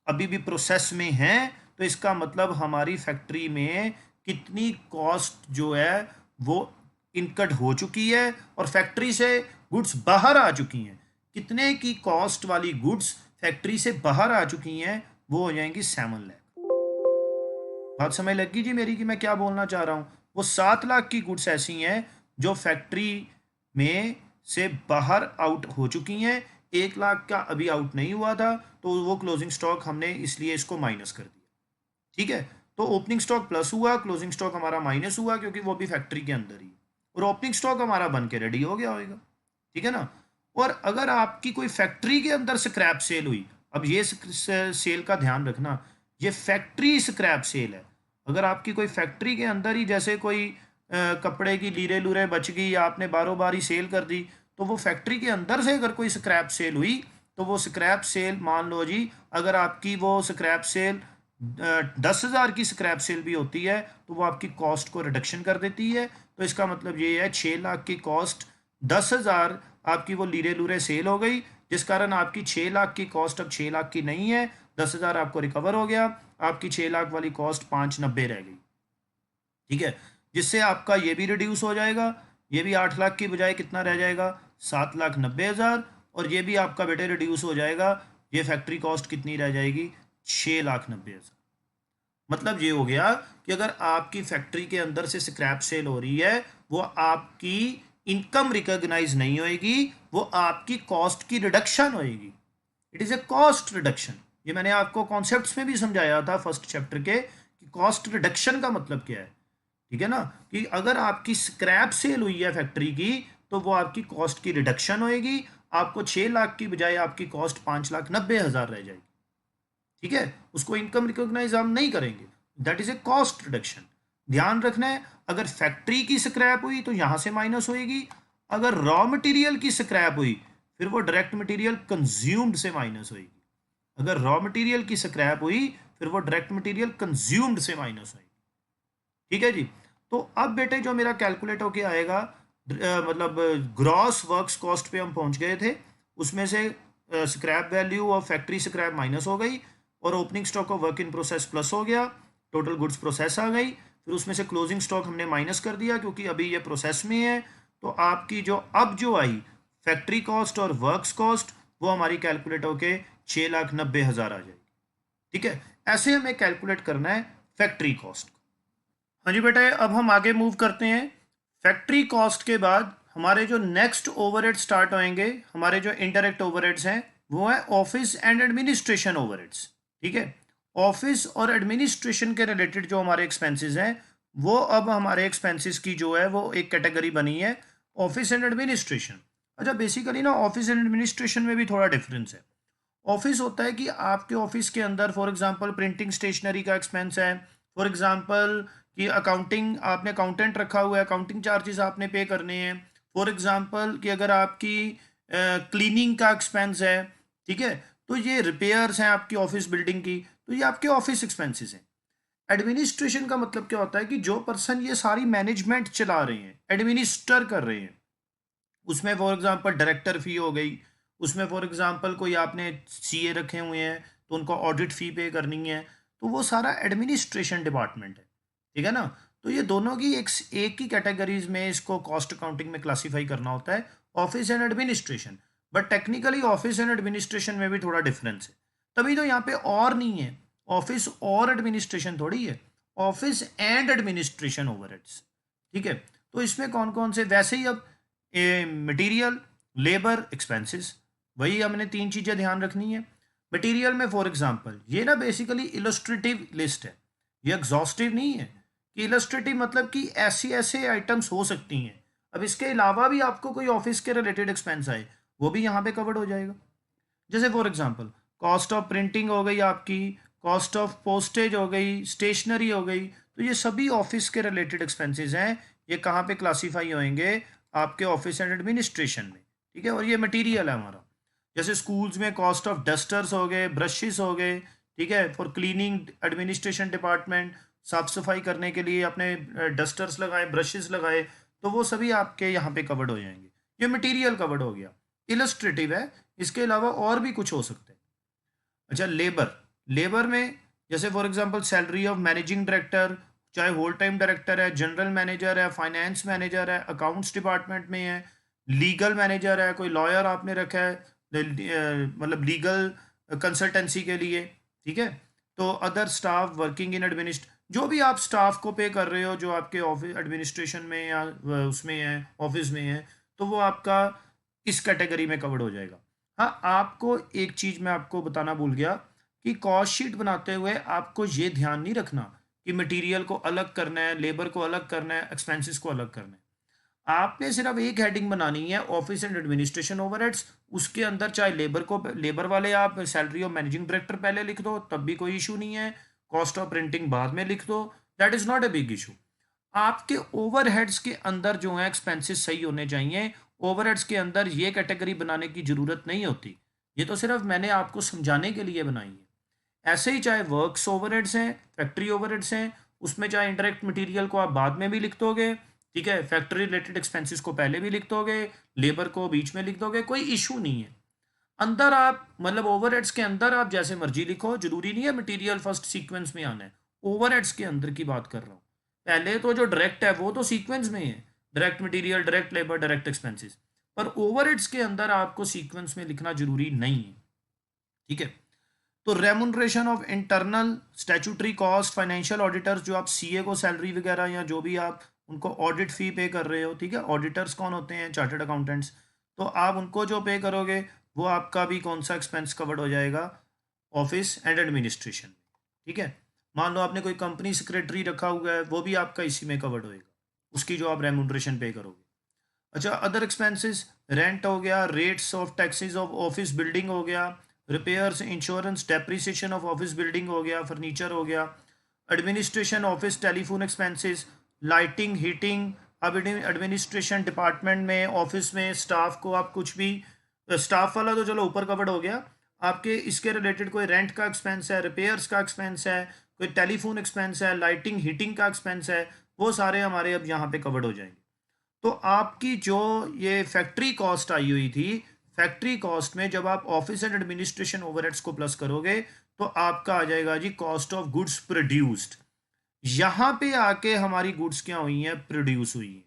A: अभी भी प्रोसेस में है, तो इसका मतलब हमारी फैक्ट्री में कितनी कॉस्ट जो है वो इनकट हो चुकी है और फैक्ट्री से गुड्स बाहर आ चुकी हैं। कितने की कॉस्ट वाली गुड्स फैक्ट्री से बाहर आ चुकी हैं? वो हो जाएंगी 7 लाख। बात समझ लगी जी मेरी कि मैं क्या बोलना चाह रहा हूँ? वो 7 लाख की गुड्स ऐसी हैं जो फैक्ट्री में से बाहर आउट हो चुकी हैं, 1 लाख का अभी आउट नहीं हुआ था, तो वो क्लोजिंग स्टॉक हमने इसलिए इसको माइनस कर दिया, ठीक है। तो ओपनिंग स्टॉक प्लस हुआ, क्लोजिंग स्टॉक हमारा माइनस हुआ क्योंकि वो भी फैक्ट्री के अंदर ही, और ओपनिंग स्टॉक हमारा बन के रेडी हो गया होगा, ठीक है ना। और अगर आपकी कोई फैक्ट्री के अंदर स्क्रैप सेल हुई, अब ये सेल का ध्यान रखना, ये फैक्ट्री स्क्रैप सेल है। अगर आपकी कोई फैक्ट्री के अंदर ही जैसे कोई कपड़े की लीरे लूरे बच गई या आपने बारों बार ही सेल कर दी, तो वो फैक्ट्री के अंदर से अगर कोई स्क्रैप सेल हुई, तो वो स्क्रैप सेल, मान लो जी अगर आपकी वो स्क्रैप सेल 10,000 की स्क्रैप सेल भी होती है, तो वो आपकी कॉस्ट को रिडक्शन कर देती है। तो इसका मतलब ये है 6 लाख की कॉस्ट 10,000 आपकी वो लीरे लूरे सेल हो गई, जिस कारण आपकी 6 लाख की कॉस्ट अब 6 लाख की नहीं है, 10,000 आपको रिकवर हो गया, आपकी 6 लाख वाली कॉस्ट 590 रह गई, ठीक है। जिससे आपका ये भी रिड्यूस हो जाएगा, ये भी 8 लाख की बजाय कितना रह जाएगा? 7,90,000, और ये भी आपका बेटे रिड्यूस हो जाएगा, ये फैक्ट्री कॉस्ट कितनी रह जाएगी? 6,90,000। मतलब ये हो गया कि अगर आपकी फैक्ट्री के अंदर से स्क्रैप सेल हो रही है, वो आपकी इनकम रिकॉग्नाइज नहीं होएगी, वो आपकी कॉस्ट की रिडक्शन होएगी। It is a cost reduction. ये मैंने आपको कॉन्सेप्ट्स में भी समझाया था फर्स्ट चैप्टर के कि कॉस्ट रिडक्शन का मतलब क्या है, ठीक है ना, कि अगर आपकी स्क्रैप सेल हुई है फैक्ट्री की, तो वो आपकी कॉस्ट की रिडक्शन होएगी, आपको 6 लाख की बजाय आपकी कॉस्ट 5,90,000 रह जाएगी, ठीक है। उसको इनकम रिकॉग्नाइज हम नहीं करेंगे, that is A cost reduction. ध्यान रखना है, अगर फैक्ट्री की स्क्रैप हुई तो यहां से माइनस होएगी, अगर रॉ मटेरियल की स्क्रैप हुई फिर वो डायरेक्ट मटेरियल कंज्यूम्ड से माइनस होएगी। अगर रॉ मटेरियल की स्क्रैप हुई फिर वो डायरेक्ट मटेरियल कंज्यूम्ड से माइनस होएगी, ठीक है जी। तो अब बेटे जो मेरा कैलकुलेट होके आएगा, मतलब ग्रॉस वर्क्स कॉस्ट पे हम पहुंच गए थे, उसमें से स्क्रैप वैल्यू और फैक्ट्री स्क्रैप माइनस हो गई और opening stock of work in process plus हो गया, टोटल गुड्स प्रोसेस आ गई, फिर उसमें से क्लोजिंग स्टॉक हमने माइनस कर दिया क्योंकि अभी ये प्रोसेस में है। तो आपकी जो अब जो आई फैक्ट्री कॉस्ट और वर्क्स कॉस्ट, वो हमारी कैलकुलेट होके 6,90,000 आ जाएगी। ठीक है, ऐसे हमें कैलकुलेट करना है फैक्ट्री कॉस्ट। हाँ जी बेटा, अब हम आगे मूव करते हैं। फैक्ट्री कॉस्ट के बाद हमारे जो नेक्स्ट ओवरहेड स्टार्ट होंगे, हमारे जो इनडायरेक्ट ओवरहेड्स हैं, वो है ऑफिस एंड एडमिनिस्ट्रेशन ओवरहेड्स। ठीक है, ऑफिस और एडमिनिस्ट्रेशन के रिलेटेड जो हमारे एक्सपेंसेस हैं, वो अब हमारे एक्सपेंसेस की जो है वो एक कैटेगरी बनी है, ऑफिस एंड एडमिनिस्ट्रेशन। अच्छा, बेसिकली ना ऑफिस एंड एडमिनिस्ट्रेशन में भी थोड़ा डिफरेंस है। ऑफिस होता है कि आपके ऑफिस के अंदर फॉर एग्जांपल प्रिंटिंग स्टेशनरी का एक्सपेंस है, फॉर एग्जांपल कि अकाउंटिंग, आपने अकाउंटेंट रखा हुआ है, अकाउंटिंग चार्जेस आपने पे करने हैं, फॉर एग्जांपल कि अगर आपकी क्लीनिंग का एक्सपेंस है, ठीक है, तो ये रिपेयर्स हैं आपकी ऑफिस बिल्डिंग की, तो ये आपके ऑफिस एक्सपेंसेस हैं। एडमिनिस्ट्रेशन का मतलब क्या होता है कि जो पर्सन ये सारी मैनेजमेंट चला रहे हैं, एडमिनिस्टर कर रहे हैं, उसमें फॉर एग्जांपल डायरेक्टर फ़ी हो गई, उसमें फॉर एग्जांपल कोई आपने सीए रखे हुए हैं तो उनको ऑडिट फ़ी पे करनी है, तो वो सारा एडमिनिस्ट्रेशन डिपार्टमेंट है। ठीक है ना, तो ये दोनों की एक ही कैटेगरीज में इसको कॉस्ट अकाउंटिंग में क्लासीफाई करना होता है, office and administration. But technically office and administration में भी थोड़ा डिफरेंस है, तभी तो यहाँ पे और नहीं है, ऑफिस और एडमिनिस्ट्रेशन थोड़ी है, ऑफिस एंड एडमिनिस्ट्रेशन ओवरहेड्स। ठीक है, तो इसमें कौन कौन से, वैसे ही अब मटेरियल, लेबर, एक्सपेंसेस, वही हमने तीन चीज़ें ध्यान रखनी है। मटेरियल में फॉर एग्जांपल ये ना बेसिकली इलस्ट्रेटिव लिस्ट है, ये एग्जॉस्टिव नहीं है। कि इलस्ट्रेटिव मतलब कि ऐसी ऐसे आइटम्स हो सकती हैं, अब इसके अलावा भी आपको कोई ऑफिस के रिलेटेड एक्सपेंस आए, वो भी यहाँ पे कवर्ड हो जाएगा। जैसे for example cost of printing हो गई आपकी, कॉस्ट ऑफ पोस्टेज हो गई, स्टेशनरी हो गई, तो ये सभी ऑफिस के रिलेटेड एक्सपेंसेस हैं, ये कहाँ पे क्लासीफाई होंगे, आपके ऑफिस एंड एडमिनिस्ट्रेशन में। ठीक है, और ये मटेरियल है हमारा। जैसे स्कूल्स में कॉस्ट ऑफ डस्टर्स हो गए, ब्रशेस हो गए, ठीक है, फॉर क्लीनिंग एडमिनिस्ट्रेशन डिपार्टमेंट, साफ सफाई करने के लिए अपने डस्टर्स लगाए, ब्रशेस लगाए, तो वो सभी आपके यहाँ पे कवर्ड हो जाएंगे। ये मटेरियल कवर्ड हो गया, इलस्ट्रेटिव है, इसके अलावा और भी कुछ हो सकता है। अच्छा, लेबर, लेबर में जैसे for example salary of managing director, चाहे होल टाइम डायरेक्टर है, जनरल मैनेजर है, फाइनेंस मैनेजर है, अकाउंट्स डिपार्टमेंट में है, लीगल मैनेजर है, कोई लॉयर आपने रखा है मतलब लीगल कंसल्टेंसी के लिए। ठीक है, तो अदर स्टाफ वर्किंग इन एडमिनिस्ट, जो भी आप स्टाफ को पे कर रहे हो जो आपके ऑफिस एडमिनिस्ट्रेशन में या उसमें है, ऑफिस में है, तो वो आपका इस कैटेगरी में कवर्ड हो जाएगा। हाँ, आपको एक चीज़ मैं आपको बताना भूल गया कि कॉस्ट शीट बनाते हुए आपको ये ध्यान नहीं रखना कि मटेरियल को अलग करना है, लेबर को अलग करना है, एक्सपेंसेस को अलग करना है। आपने सिर्फ एक हेडिंग बनानी है, ऑफिस एंड एडमिनिस्ट्रेशन ओवरहेड्स, उसके अंदर चाहे लेबर को, लेबर वाले आप सैलरी ऑफ मैनेजिंग डायरेक्टर पहले लिख दो तब भी कोई इशू नहीं है, कॉस्ट ऑफ प्रिंटिंग बाद में लिख दो, that is not a big issue. आपके ओवरहेड्स के अंदर जो है एक्सपेंसेस सही होने चाहिए, ओवरहेड्स के अंदर ये कैटेगरी बनाने की ज़रूरत नहीं होती, ये तो सिर्फ मैंने आपको समझाने के लिए बनाई है। ऐसे ही चाहे वर्क्स ओवरहेड्स हैं, फैक्ट्री ओवरहेड्स हैं, उसमें चाहे इंडायरेक्ट मटेरियल को आप बाद में भी लिख दोगे, ठीक है, फैक्ट्री रिलेटेड एक्सपेंसेस को पहले भी लिख दोगे, लेबर को बीच में लिख दोगे, कोई इशू नहीं है। अंदर आप मतलब ओवरहेड्स के अंदर आप जैसे मर्जी लिखो, जरूरी नहीं है मटेरियल फर्स्ट सीक्वेंस में आना है, ओवरहेड्स के अंदर की बात कर रहा हूँ। पहले तो जो डायरेक्ट है वो तो सीक्वेंस में ही है, direct material, direct labour, direct expenses, पर ओवरहेड्स के अंदर आपको सीक्वेंस में लिखना जरूरी नहीं है। ठीक है, तो remuneration of internal statutory cost, financial auditors, जो आप सीए को सैलरी वगैरह या जो भी आप उनको ऑडिट फी पे कर रहे हो, ठीक है, ऑडिटर्स कौन होते हैं, चार्टर्ड अकाउंटेंट्स, तो आप उनको जो पे करोगे वो आपका भी कौन सा एक्सपेंस कवर्ड हो जाएगा, ऑफिस एंड एडमिनिस्ट्रेशन। ठीक है, मान लो आपने कोई कंपनी सेक्रेटरी रखा हुआ है, वो भी आपका इसी में कवर्ड होएगा, उसकी जो आप रेमुनरेशन पे करोगे। अच्छा, अदर एक्सपेंसेस, रेंट हो गया, rates of taxes of office building हो गया, repairs, insurance, depreciation of office building हो गया, फर्नीचर हो गया, administration office telephone expenses, lighting, heating. अब एडमिनिस्ट्रेशन डिपार्टमेंट में, ऑफिस में स्टाफ को आप कुछ भी, स्टाफ वाला तो चलो ऊपर कवर्ड हो गया, आपके इसके रिलेटेड कोई रेंट का एक्सपेंस है, रिपेयर्स का एक्सपेंस है, कोई टेलीफोन एक्सपेंस है, लाइटिंग हीटिंग का एक्सपेंस है, वो सारे हमारे अब यहाँ पे कवर्ड हो जाएंगे। तो आपकी जो ये फैक्ट्री कॉस्ट आई हुई थी, फैक्ट्री कॉस्ट में जब आप ऑफिस एंड एडमिनिस्ट्रेशन ओवरहेड्स को प्लस करोगे तो आपका आ जाएगा जी कॉस्ट ऑफ गुड्स प्रोड्यूस्ड। यहां पे आके हमारी गुड्स क्या हुई हैं, प्रोड्यूस हुई हैं,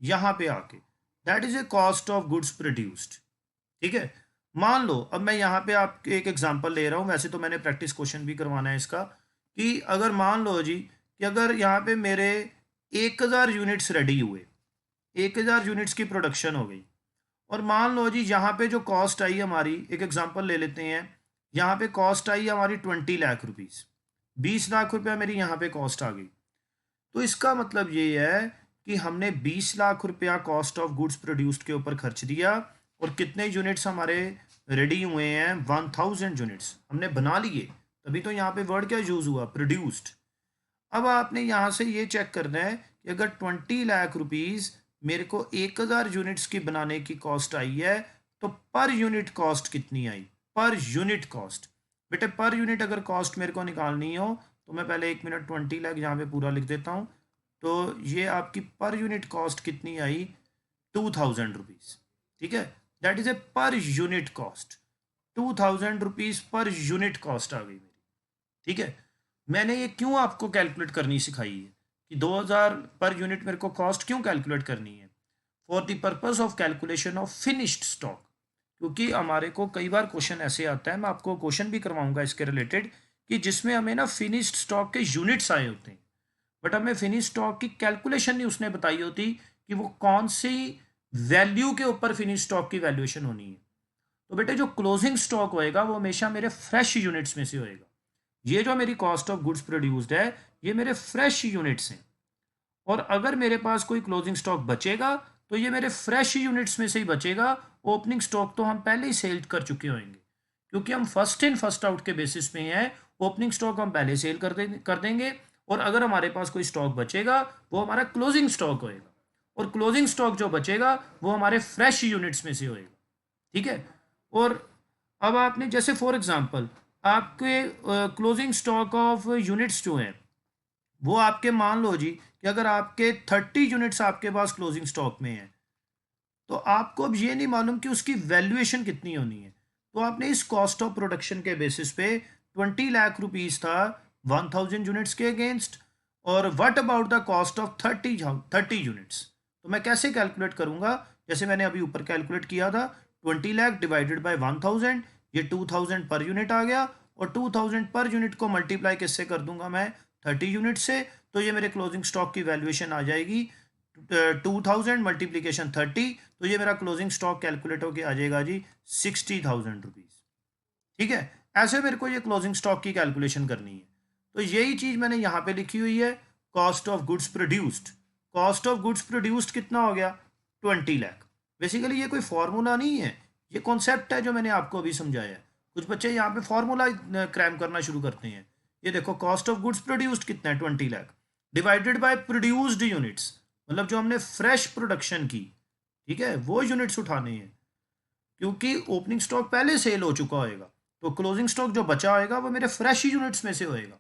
A: यहां पे आके, that is A cost of goods produced. ठीक है, मान लो अब मैं यहाँ पे आपके एक एग्जांपल ले रहा हूँ, वैसे तो मैंने प्रैक्टिस क्वेश्चन भी करवाना है इसका, कि अगर मान लो जी कि अगर यहाँ पे मेरे 1000 यूनिट्स रेडी हुए, 1000 यूनिट्स की प्रोडक्शन हो गई, और मान लो जी यहाँ पे जो कॉस्ट आई हमारी, एक एग्जांपल ले लेते हैं, यहाँ पे कॉस्ट आई हमारी 20 लाख रुपीज़, 20 लाख रुपया मेरी यहाँ पे कॉस्ट आ गई। तो इसका मतलब ये है कि हमने 20 लाख रुपया कॉस्ट ऑफ गुड्स प्रोड्यूस्ड के ऊपर खर्च दिया, और कितने यूनिट्स हमारे रेडी हुए हैं, 1000 यूनिट्स हमने बना लिए, तभी तो यहाँ पे वर्ड क्या यूज़ हुआ, प्रोड्यूस्ड। अब आपने यहाँ से ये चेक करना है कि अगर 20 लाख रुपीज़ मेरे को 1000 यूनिट्स की बनाने की कॉस्ट आई है, तो पर यूनिट कॉस्ट कितनी आई, पर यूनिट कॉस्ट। बेटे पर यूनिट अगर कॉस्ट मेरे को निकालनी हो तो मैं पहले 1 मिनट 20 लाख यहाँ पे पूरा लिख देता हूँ। तो ये आपकी पर यूनिट कॉस्ट कितनी आई, 2000 रुपीज़। ठीक है, that is a per unit cost, 2000 rupees per unit cost आ गई मेरी। ठीक है, मैंने ये क्यों आपको कैलकुलेट करनी सिखाई है कि 2000 पर यूनिट मेरे को कॉस्ट क्यों कैलकुलेट करनी है, for the purpose of calculation of finished stock. क्योंकि हमारे को कई बार क्वेश्चन ऐसे आता है, मैं आपको क्वेश्चन भी करवाऊंगा इसके रिलेटेड, कि जिसमें हमें ना फिनिश्ड स्टॉक के यूनिट्स आए होते हैं, बट हमें फिनिश स्टॉक की कैलकुलेशन नहीं उसने बताई होती कि वो कौन सी वैल्यू के ऊपर फिनिश स्टॉक की वैल्यूएशन होनी है। तो बेटे जो क्लोजिंग स्टॉक होएगा वो हमेशा मेरे फ्रेश यूनिट्स में से होएगा। ये जो मेरी कॉस्ट ऑफ गुड्स प्रोड्यूस्ड है ये मेरे फ्रेश यूनिट्स हैं, और अगर मेरे पास कोई क्लोजिंग स्टॉक बचेगा तो ये मेरे फ्रेश यूनिट्स में से ही बचेगा। ओपनिंग स्टॉक तो हम पहले ही सेल कर चुके होंगे, क्योंकि हम फर्स्ट इन फर्स्ट आउट के बेसिस पे हैं। ओपनिंग स्टॉक हम पहले सेल कर देंगे, और अगर हमारे पास कोई स्टॉक बचेगा वो हमारा क्लोजिंग स्टॉक होएगा, और क्लोजिंग स्टॉक जो बचेगा वो हमारे फ्रेश यूनिट्स में से होएगा। ठीक है, और अब आपने जैसे फॉर एग्जांपल आपके क्लोजिंग स्टॉक ऑफ यूनिट्स जो हैं वो आपके, मान लो जी कि अगर आपके 30 यूनिट्स आपके पास क्लोजिंग स्टॉक में है, तो आपको अब ये नहीं मालूम कि उसकी वैल्यूएशन कितनी होनी है। तो आपने इस कॉस्ट ऑफ प्रोडक्शन के बेसिस पे 20 लाख रुपीज़ था 1000 यूनिट्स के अगेंस्ट, और what about the cost of 30 units. तो मैं कैसे कैलकुलेट करूंगा, जैसे मैंने अभी ऊपर कैलकुलेट किया था, 20 लाख डिवाइडेड बाय 1000, ये 2000 पर यूनिट आ गया, और 2000 पर यूनिट को मल्टीप्लाई किससे कर दूंगा मैं, 30 यूनिट से। तो ये मेरे क्लोजिंग स्टॉक की वैल्यूएशन आ जाएगी 2000 मल्टीप्लीकेशन 30, तो ये मेरा क्लोजिंग स्टॉक कैलकुलेट होकर आ जाएगा जी 60,000 रुपीज़। ठीक है, ऐसे मेरे को ये क्लोजिंग स्टॉक की कैलकुलेशन करनी है। तो यही चीज़ मैंने यहाँ पे लिखी हुई है, cost of goods produced. Cost of goods produced कितना हो गया, 20 लाख। बेसिकली ये कोई फॉर्मूला नहीं है, ये कॉन्सेप्ट है जो मैंने आपको अभी समझाया है। कुछ बच्चे यहाँ पे फॉर्मूला क्रैम करना शुरू करते हैं। ये देखो कॉस्ट ऑफ गुड्स प्रोड्यूस्ड कितना है, 20 lakh divided by produced units, मतलब जो हमने फ्रेश प्रोडक्शन की, ठीक है, वो यूनिट्स उठाने हैं, क्योंकि ओपनिंग स्टॉक पहले सेल हो चुका होएगा, तो क्लोजिंग स्टॉक जो बचा होएगा वो मेरे फ्रेश यूनिट्स में से होएगा।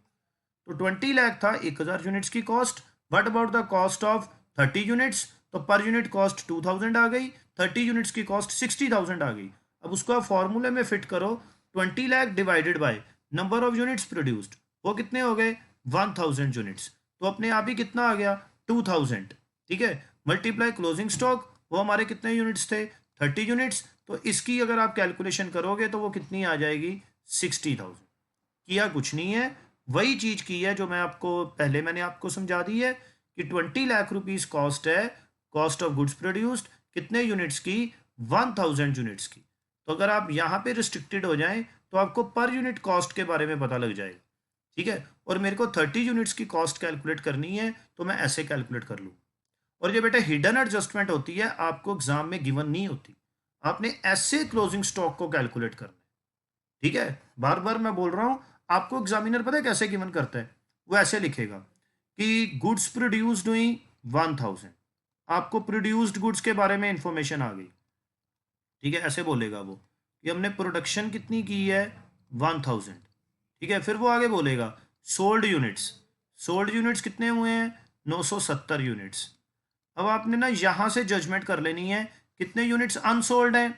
A: तो 20 लाख था 1000 यूनिट्स की cost, what about the cost of 30 units, तो पर यूनिट कॉस्ट 2000 आ गई, 30 यूनिट्स की कॉस्ट 60,000 आ गई। अब उसको आप फॉर्मूले में फिट करो, 20 lakh divided by number of units produced, वो कितने हो गए, 1000 यूनिट्स, तो अपने आप ही कितना आ गया, 2000। ठीक है, मल्टीप्लाई क्लोजिंग स्टॉक, वो हमारे कितने यूनिट्स थे, 30 यूनिट्स, तो इसकी अगर आप कैलकुलेशन करोगे तो वो कितनी आ जाएगी, 60,000। किया कुछ नहीं है, वही चीज़ की है जो मैं आपको पहले मैंने आपको समझा दी है कि 20 लाख रुपीज़ कॉस्ट है, कॉस्ट ऑफ गुड्स प्रोड्यूस्ड, कितने यूनिट्स की, 1000 यूनिट्स की। तो अगर आप यहाँ पे रिस्ट्रिक्टेड हो जाएं तो आपको पर यूनिट कॉस्ट के बारे में पता लग जाएगा। ठीक है, और मेरे को 30 यूनिट्स की कॉस्ट कैलकुलेट करनी है तो मैं ऐसे कैलकुलेट कर लूँ। और ये बेटा हिडन एडजस्टमेंट होती है, आपको एग्जाम में गिवन नहीं होती, आपने ऐसे क्लोजिंग स्टॉक को कैलकुलेट करना है। ठीक है, बार बार मैं बोल रहा हूं, आपको एग्जामिनर पता है कैसे गिवन करता है, वो ऐसे लिखेगा कि गुड्स प्रोड्यूस्ड हुई 1000, आपको प्रोड्यूस्ड गुड्स के बारे में इंफॉर्मेशन आ गई। ठीक है, ऐसे बोलेगा वो कि हमने प्रोडक्शन कितनी की है, 1000। ठीक है, फिर वो आगे बोलेगा सोल्ड यूनिट्स, सोल्ड यूनिट्स कितने हुए हैं, 970 यूनिट्स। अब आपने ना यहाँ से जजमेंट कर लेनी है कितने यूनिट्स अनसोल्ड हैं,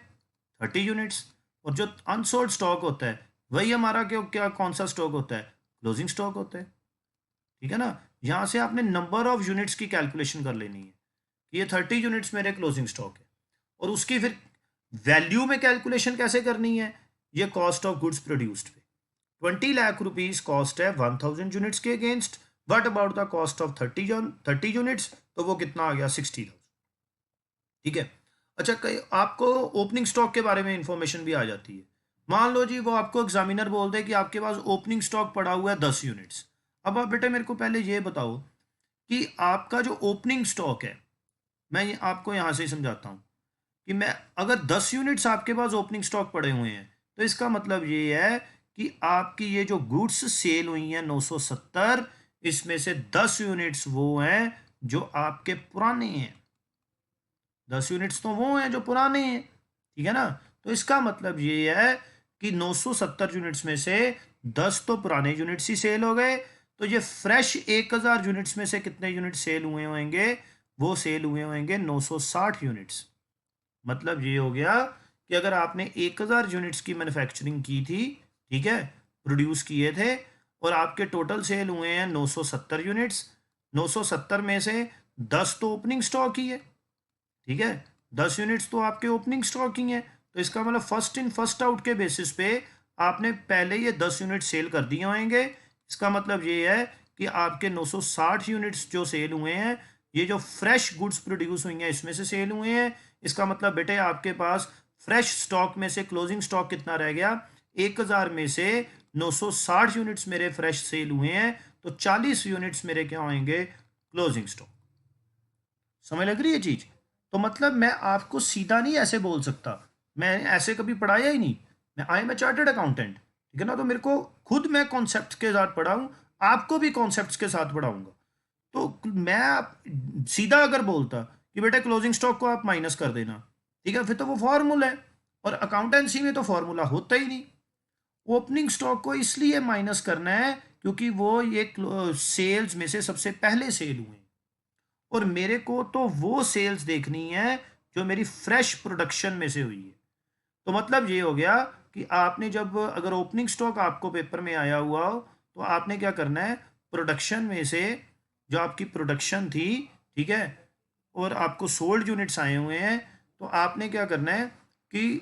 A: 30 यूनिट्स। और जो अनसोल्ड स्टॉक होता है वही हमारा क्या क्या कौन सा स्टॉक होता है, क्लोजिंग स्टॉक होता है। ठीक है ना, यहाँ से आपने नंबर ऑफ यूनिट्स की कैलकुलेशन कर लेनी है कि ये 30 यूनिट्स मेरे क्लोजिंग स्टॉक है, और उसकी फिर वैल्यू में कैलकुलेशन कैसे करनी है, ये कॉस्ट ऑफ गुड्स प्रोड्यूस्ड पे 20 लाख रुपीज कॉस्ट है 1000 यूनिट्स के against, what about the cost of 30 units, तो वो कितना आ गया 60,000। ठीक है। अच्छा, कई आपको ओपनिंग स्टॉक के बारे में इंफॉर्मेशन भी आ जाती है। मान लो जी वो आपको एग्जामिनर बोल दे कि आपके पास ओपनिंग स्टॉक पड़ा हुआ है 10 यूनिट्स। अब आप बेटे मेरे को पहले ये बताओ कि आपका जो ओपनिंग स्टॉक है, मैं आपको यहाँ से ही समझाता हूँ कि मैं अगर 10 यूनिट्स आपके पास ओपनिंग स्टॉक पड़े हुए हैं तो इसका मतलब ये है कि आपकी ये जो गुड्स सेल हुई हैं 970, इसमें से 10 यूनिट्स वो हैं जो आपके पुराने हैं। 10 यूनिट्स तो वो हैं जो पुराने हैं, ठीक है ना। तो इसका मतलब ये है कि 970 यूनिट्स में से 10 तो पुराने यूनिट्स ही सेल हो गए। तो ये फ्रेश 1000 यूनिट्स में से कितने यूनिट सेल हुए होंगे, वो सेल हुए होंगे 960 यूनिट्स। मतलब ये हो गया कि अगर आपने 1000 यूनिट्स की मैन्युफैक्चरिंग की थी, ठीक है, प्रोड्यूस किए थे, और आपके टोटल सेल हुए हैं 970 यूनिट्स, 970 में से 10 तो ओपनिंग स्टॉक ही है, ठीक है, 10 यूनिट्स तो आपके ओपनिंग स्टॉक ही है। तो इसका मतलब फर्स्ट इन फर्स्ट आउट के बेसिस पे आपने पहले ये 10 यूनिट सेल कर दिए होंगे। इसका मतलब ये है कि आपके 960 यूनिट्स जो सेल हुए हैं, ये जो फ्रेश गुड्स प्रोड्यूस हुई हैं इसमें से सेल हुए हैं। इसका मतलब बेटे आपके पास फ्रेश स्टॉक में से क्लोजिंग स्टॉक कितना रह गया, 1000 में से 960 यूनिट्स मेरे फ्रेश सेल हुए हैं, तो 40 यूनिट्स मेरे क्या होंगे, क्लोजिंग स्टॉक। समझ लग रही है चीज। तो मतलब मैं आपको सीधा नहीं ऐसे बोल सकता, मैं ऐसे कभी पढ़ाया ही नहीं। I am a chartered accountant, ठीक है ना, तो मेरे को खुद मैं कॉन्सेप्ट के साथ पढ़ाऊँ, आपको भी कॉन्सेप्ट के साथ पढ़ाऊंगा। तो मैं सीधा अगर बोलता कि बेटा क्लोजिंग स्टॉक को आप माइनस कर देना, ठीक है, फिर तो वो फॉर्मूला है, और अकाउंटेंसी में तो फॉर्मूला होता ही नहीं। ओपनिंग स्टॉक को इसलिए माइनस करना है क्योंकि वो ये सेल्स में से सबसे पहले सेल हुए हैं, और मेरे को तो वो सेल्स देखनी है जो मेरी फ्रेश प्रोडक्शन में से हुई है। तो मतलब ये हो गया कि आपने जब अगर ओपनिंग स्टॉक आपको पेपर में आया हुआ हो, तो आपने क्या करना है, प्रोडक्शन में से जो आपकी प्रोडक्शन थी, ठीक है, और आपको सोल्ड यूनिट्स आए हुए हैं, तो आपने क्या करना है कि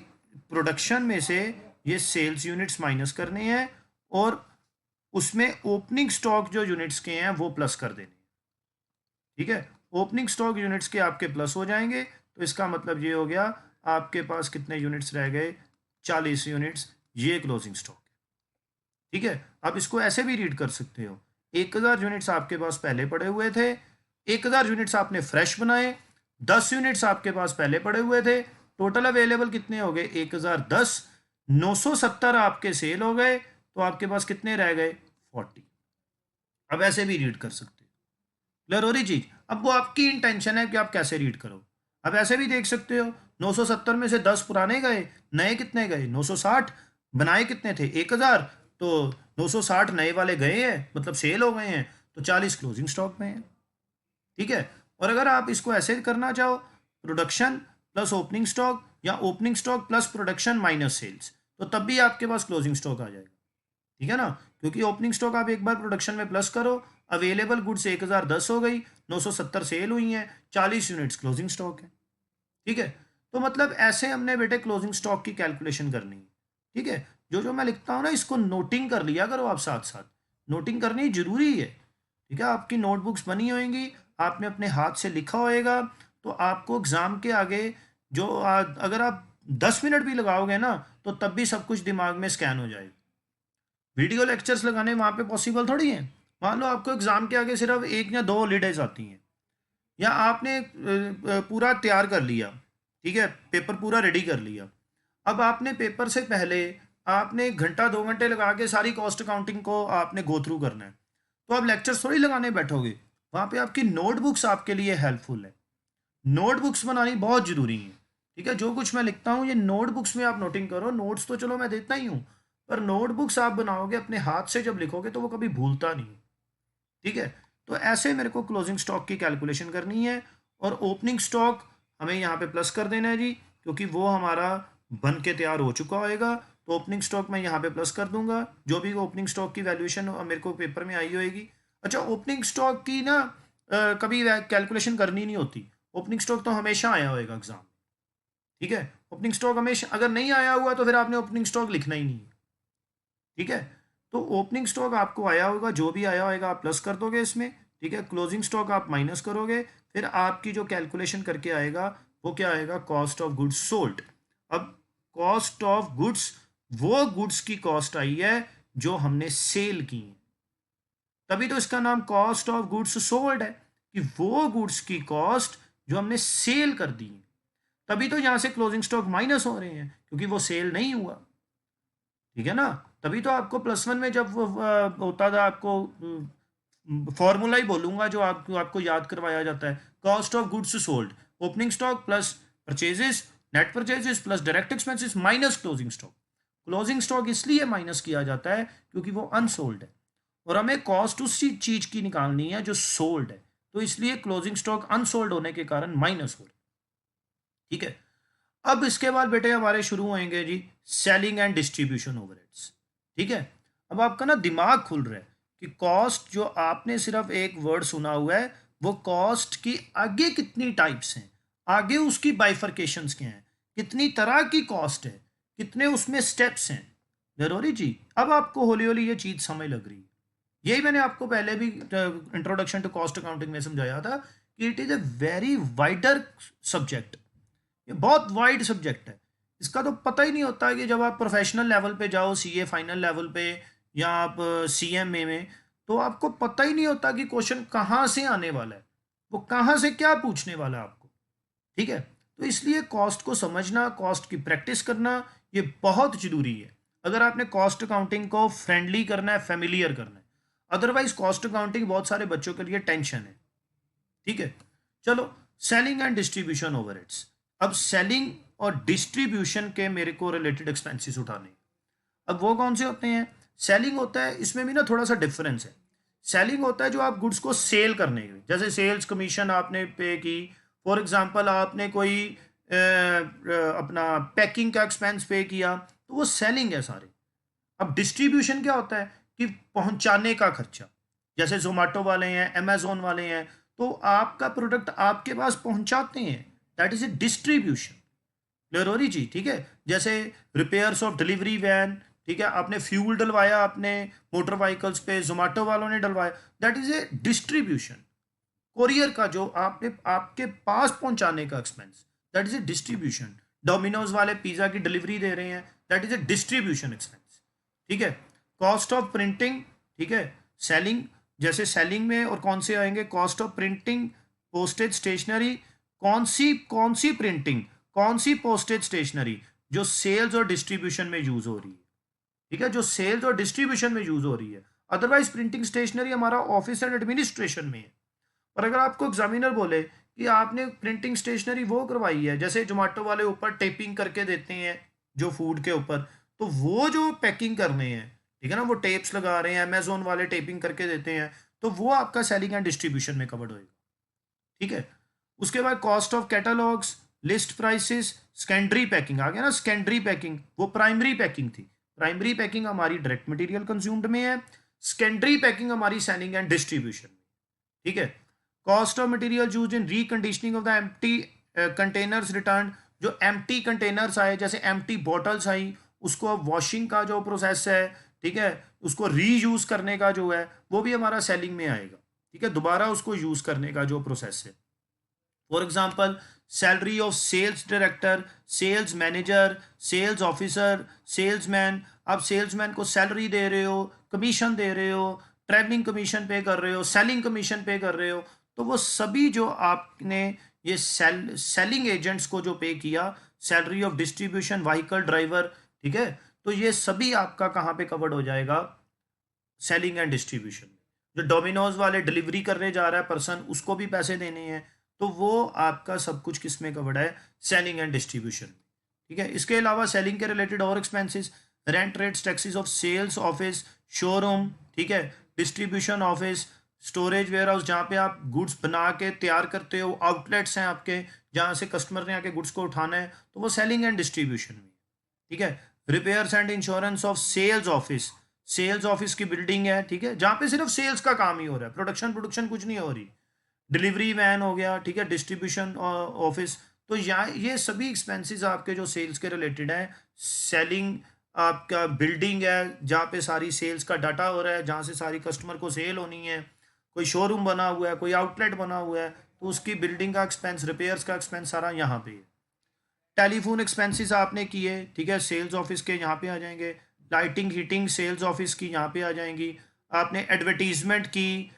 A: प्रोडक्शन में से ये सेल्स यूनिट्स माइनस करने हैं, और उसमें ओपनिंग स्टॉक जो यूनिट्स के हैं वो प्लस कर देने हैं। ठीक है, ओपनिंग स्टॉक यूनिट्स के आपके प्लस हो जाएंगे, तो इसका मतलब ये हो गया आपके पास कितने यूनिट्स रह गए, 40 यूनिट्स, ये क्लोजिंग स्टॉक है। ठीक है, आप इसको ऐसे भी रीड कर सकते हो, 1000 यूनिट्स आपके पास पहले पड़े हुए थे, 1000 यूनिट्स आपने फ्रेश बनाए, 10 यूनिट्स आपके पास पहले पड़े हुए थे, टोटल अवेलेबल कितने हो गए 1010, 970 आपके सेल हो गए, तो आपके पास कितने रह गए 40। अब ऐसे भी रीड कर सकते हो। क्लियर हो रही चीज। अब वो आपकी इंटेंशन है कि आप कैसे रीड करो। अब ऐसे भी देख सकते हो, 970 में से 10 पुराने गए, नए कितने गए 960, बनाए कितने थे 1000, तो 960 नए वाले गए हैं, मतलब सेल हो गए हैं, तो 40 क्लोजिंग स्टॉक में है। ठीक है, और अगर आप इसको ऐसे करना चाहो, प्रोडक्शन प्लस ओपनिंग स्टॉक, या opening stock plus production minus sales, तो तब भी आपके पास क्लोजिंग स्टॉक आ जाएगा। ठीक है ना, क्योंकि ओपनिंग स्टॉक आप एक बार प्रोडक्शन में प्लस करो, अवेलेबल गुड्स 1010 हो गई, 970 सेल हुई हैं, 40 यूनिट्स क्लोजिंग स्टॉक है। ठीक है, तो मतलब ऐसे हमने बेटे क्लोजिंग स्टॉक की कैलकुलेशन करनी है। ठीक है, जो जो मैं लिखता हूँ ना, इसको नोटिंग कर लिया करो आप, साथ साथ नोटिंग करनी जरूरी है। ठीक है, आपकी नोटबुक्स बनी होंगी, आपने अपने हाथ से लिखा होएगा, तो आपको एग्जाम के आगे जो अगर आप 10 मिनट भी लगाओगे ना, तो तब भी सब कुछ दिमाग में स्कैन हो जाएगा। वीडियो लेक्चर्स लगाने वहाँ पे पॉसिबल थोड़ी है। मान लो आपको एग्जाम के आगे सिर्फ 1 या 2 हॉलीडेज आती हैं, या आपने पूरा तैयार कर लिया, ठीक है, पेपर पूरा रेडी कर लिया, अब आपने पेपर से पहले आपने 1 घंटा 2 घंटे लगा के सारी कॉस्ट अकाउंटिंग को आपने गो थ्रू करना है, तो आप लेक्चर्स थोड़ी लगाने बैठोगे। वहाँ पे आपकी नोटबुक्स आपके लिए हेल्पफुल है, नोटबुक्स बनानी बहुत ज़रूरी है। ठीक है, जो कुछ मैं लिखता हूँ ये नोटबुक्स में आप नोटिंग करो, नोट्स तो चलो मैं देता ही हूँ, पर नोटबुक्स आप बनाओगे अपने हाथ से जब लिखोगे तो वो कभी भूलता नहीं। ठीक है, तो ऐसे मेरे को क्लोजिंग स्टॉक की कैलकुलेशन करनी है, और ओपनिंग स्टॉक हमें यहाँ पे प्लस कर देना है जी, क्योंकि वो हमारा बन के तैयार हो चुका होएगा, तो ओपनिंग स्टॉक मैं यहाँ पे प्लस कर दूंगा, जो भी ओपनिंग स्टॉक की वैल्यूएशन मेरे को पेपर में आई होएगी। अच्छा, ओपनिंग स्टॉक की ना कभी कैलकुलेशन करनी नहीं होती, ओपनिंग स्टॉक तो हमेशा आया होएगा एग्जाम, ठीक है। ओपनिंग स्टॉक हमेशा अगर नहीं आया हुआ तो फिर आपने ओपनिंग स्टॉक लिखना ही नहीं है, ठीक है। तो ओपनिंग स्टॉक आपको आया होगा, जो भी आया होगा आप प्लस कर दोगे इसमें, ठीक है। क्लोजिंग स्टॉक आप माइनस करोगे, फिर आपकी जो कैलकुलेशन करके आएगा वो क्या आएगा, कॉस्ट ऑफ गुड्स सोल्ड। अब कॉस्ट ऑफ गुड्स, वो गुड्स की कॉस्ट आई है जो हमने सेल की है, तभी तो इसका नाम कॉस्ट ऑफ गुड्स सोल्ड है, कि वो गुड्स की कॉस्ट जो हमने सेल कर दी है। तभी तो यहां से क्लोजिंग स्टॉक माइनस हो रहे हैं, क्योंकि वो सेल नहीं हुआ, ठीक है ना। तभी तो आपको +1 में जब होता था, आपको फॉर्मूला ही बोलूंगा जो आपको आपको याद करवाया जाता है, cost of goods sold, opening stock plus purchases, net purchases plus direct expenses minus closing stock. Closing stock इसलिए माइनस किया जाता है क्योंकि वो अनसोल्ड है, और हमें कॉस्ट उसी चीज की निकालनी है जो सोल्ड है, तो इसलिए क्लोजिंग स्टॉक अनसोल्ड होने के कारण माइनस हो रहा है, ठीक है। अब इसके बाद बेटे हमारे शुरू होंगे जी सेलिंग एंड डिस्ट्रीब्यूशन ओवरहेड्स, ठीक है। अब आपका ना दिमाग खुल रहा है कि कॉस्ट जो आपने सिर्फ एक वर्ड सुना हुआ है, वो कॉस्ट की आगे कितनी टाइप्स हैं, आगे उसकी बाइफर्केशंस क्या हैं, कितनी तरह की कॉस्ट है, कितने उसमें स्टेप्स हैं। जरूरी जी, अब आपको हौली हौली ये चीज़ समझ लग रही है। यही मैंने आपको पहले भी इंट्रोडक्शन टू कॉस्ट अकाउंटिंग में समझाया था कि it is a very wider subject, ये बहुत वाइड सब्जेक्ट है। इसका तो पता ही नहीं होता कि जब आप प्रोफेशनल लेवल पे जाओ, सीए फाइनल लेवल पे, या आप सीएमए में, तो आपको पता ही नहीं होता कि क्वेश्चन कहाँ से आने वाला है, वो कहाँ से क्या पूछने वाला है आपको, ठीक है। तो इसलिए कॉस्ट को समझना, कॉस्ट की प्रैक्टिस करना, ये बहुत ज़रूरी है अगर आपने कॉस्ट अकाउंटिंग को फ्रेंडली करना है, फेमिलियर करना है। अदरवाइज कॉस्ट अकाउंटिंग बहुत सारे बच्चों के लिए टेंशन है, ठीक है। चलो, सेलिंग एंड डिस्ट्रीब्यूशन ओवरहेड्स। अब सेलिंग और डिस्ट्रीब्यूशन के मेरे को रिलेटेड एक्सपेंसेस उठाने, अब वो कौन से होते हैं। सेलिंग होता है, इसमें भी ना थोड़ा सा डिफरेंस है। सेलिंग होता है जो आप गुड्स को सेल करने के, जैसे सेल्स कमीशन आपने पे की, फॉर एग्जांपल आपने कोई अपना पैकिंग का एक्सपेंस पे किया, तो वो सेलिंग है सारे। अब डिस्ट्रीब्यूशन क्या होता है कि पहुंचाने का खर्चा, जैसे जोमेटो वाले हैं, अमेजोन वाले हैं, तो आपका प्रोडक्ट आपके पास पहुंचाते हैं, that is a distribution. Clear जी, ठीक है। जैसे रिपेयर्स ऑफ डिलीवरी वैन, ठीक है, आपने फ्यूल डलवाया आपने मोटर व्हीकल्स पे, जोमेटो वालों ने डलवाया, that is a distribution. Courier का जो आपने आपके पास पहुंचाने का expense, that is a distribution. Domino's वाले पिज्जा की डिलीवरी दे रहे हैं, that is a distribution expense, ठीक है। कॉस्ट ऑफ प्रिंटिंग, ठीक है, सेलिंग, जैसे सेलिंग में और कौन से आएंगे, cost of printing, postage stationery, कौन सी प्रिंटिंग, कौन सी पोस्टेज स्टेशनरी जो सेल्स और डिस्ट्रीब्यूशन में यूज हो रही है, ठीक है, जो सेल्स और डिस्ट्रीब्यूशन में यूज हो रही है। अदरवाइज प्रिंटिंग स्टेशनरी हमारा ऑफिस एंड एडमिनिस्ट्रेशन में है। और अगर आपको एग्जामिनर बोले कि आपने प्रिंटिंग स्टेशनरी वो करवाई है, जैसे जोमेटो वाले ऊपर टेपिंग करके देते हैं जो फूड के ऊपर, तो वो जो पैकिंग करने हैं, ठीक है ना, वो टेप्स लगा रहे हैं, अमेजोन वाले टेपिंग करके देते हैं, तो वो आपका सेलिंग एंड डिस्ट्रीब्यूशन में कवर्ड होएगा, ठीक है। उसके बाद cost of catalogues, list prices, secondary packing आ गया ना, सेकेंडरी पैकिंग वो प्राइमरी पैकिंग थी। प्राइमरी पैकिंग हमारी डायरेक्ट मटेरियल कंज्यूम्ड में है, सेकेंडरी पैकिंग हमारी सेलिंग एंड डिस्ट्रीब्यूशन में, ठीक है। Cost of material used in reconditioning of the empty containers return, जो एम्प्टी कंटेनर्स आए, जैसे एम्प्टी बॉटल्स आई, उसको वॉशिंग का जो प्रोसेस है, ठीक है, उसको रीयूज करने का जो है, वो भी हमारा सेलिंग में आएगा, ठीक है, दोबारा उसको यूज करने का जो प्रोसेस है। For example, salary of sales director, sales manager, sales officer, salesman. आप सेल्समैन को सैलरी दे रहे हो, कमीशन दे रहे हो, ट्रैवलिंग कमीशन पे कर रहे हो, सेलिंग कमीशन पे कर रहे हो, तो वो सभी जो आपने ये सेलिंग एजेंट्स को जो पे किया, salary of distribution, vehicle driver, ठीक है, तो ये सभी आपका कहाँ पे कवर्ड हो जाएगा, सेलिंग एंड डिस्ट्रीब्यूशन में। जो डोमिनोज वाले डिलीवरी करने जा रहा है पर्सन, उसको भी पैसे देने हैं, तो वो आपका सब कुछ किस में कवर्ड है, सेलिंग एंड डिस्ट्रीब्यूशन, ठीक है। इसके अलावा सेलिंग के रिलेटेड और expenses, rent rates taxes of sales office, showroom, ठीक है, distribution office, storage warehouse, जहाँ पे आप गुड्स बना के तैयार करते हो, आउटलेट्स हैं आपके जहाँ से कस्टमर ने आके गुड्स को उठाना है, तो वो सेलिंग एंड डिस्ट्रीब्यूशन में, ठीक है। Repairs and insurance of sales office, sales office की बिल्डिंग है, ठीक है, जहाँ पे सिर्फ सेल्स का काम ही हो रहा है, प्रोडक्शन प्रोडक्शन कुछ नहीं हो रही। डिलीवरी वैन हो गया, ठीक है, डिस्ट्रीब्यूशन ऑफिस, तो यहाँ ये सभी एक्सपेंसेस आपके जो सेल्स के रिलेटेड हैं, सेलिंग, आपका बिल्डिंग है जहाँ पे सारी सेल्स का डाटा हो रहा है, जहाँ से सारी कस्टमर को सेल होनी है, कोई शोरूम बना हुआ है, कोई आउटलेट बना हुआ है, तो उसकी बिल्डिंग का एक्सपेंस, रिपेयर्स का एक्सपेंस सारा यहाँ पे है। टेलीफोन एक्सपेंसेस आपने किए, ठीक है, सेल्स ऑफिस के यहाँ पे आ जाएंगे। लाइटिंग हीटिंग सेल्स ऑफिस की यहाँ पे आ जाएंगी। आपने एडवर्टीजमेंट की।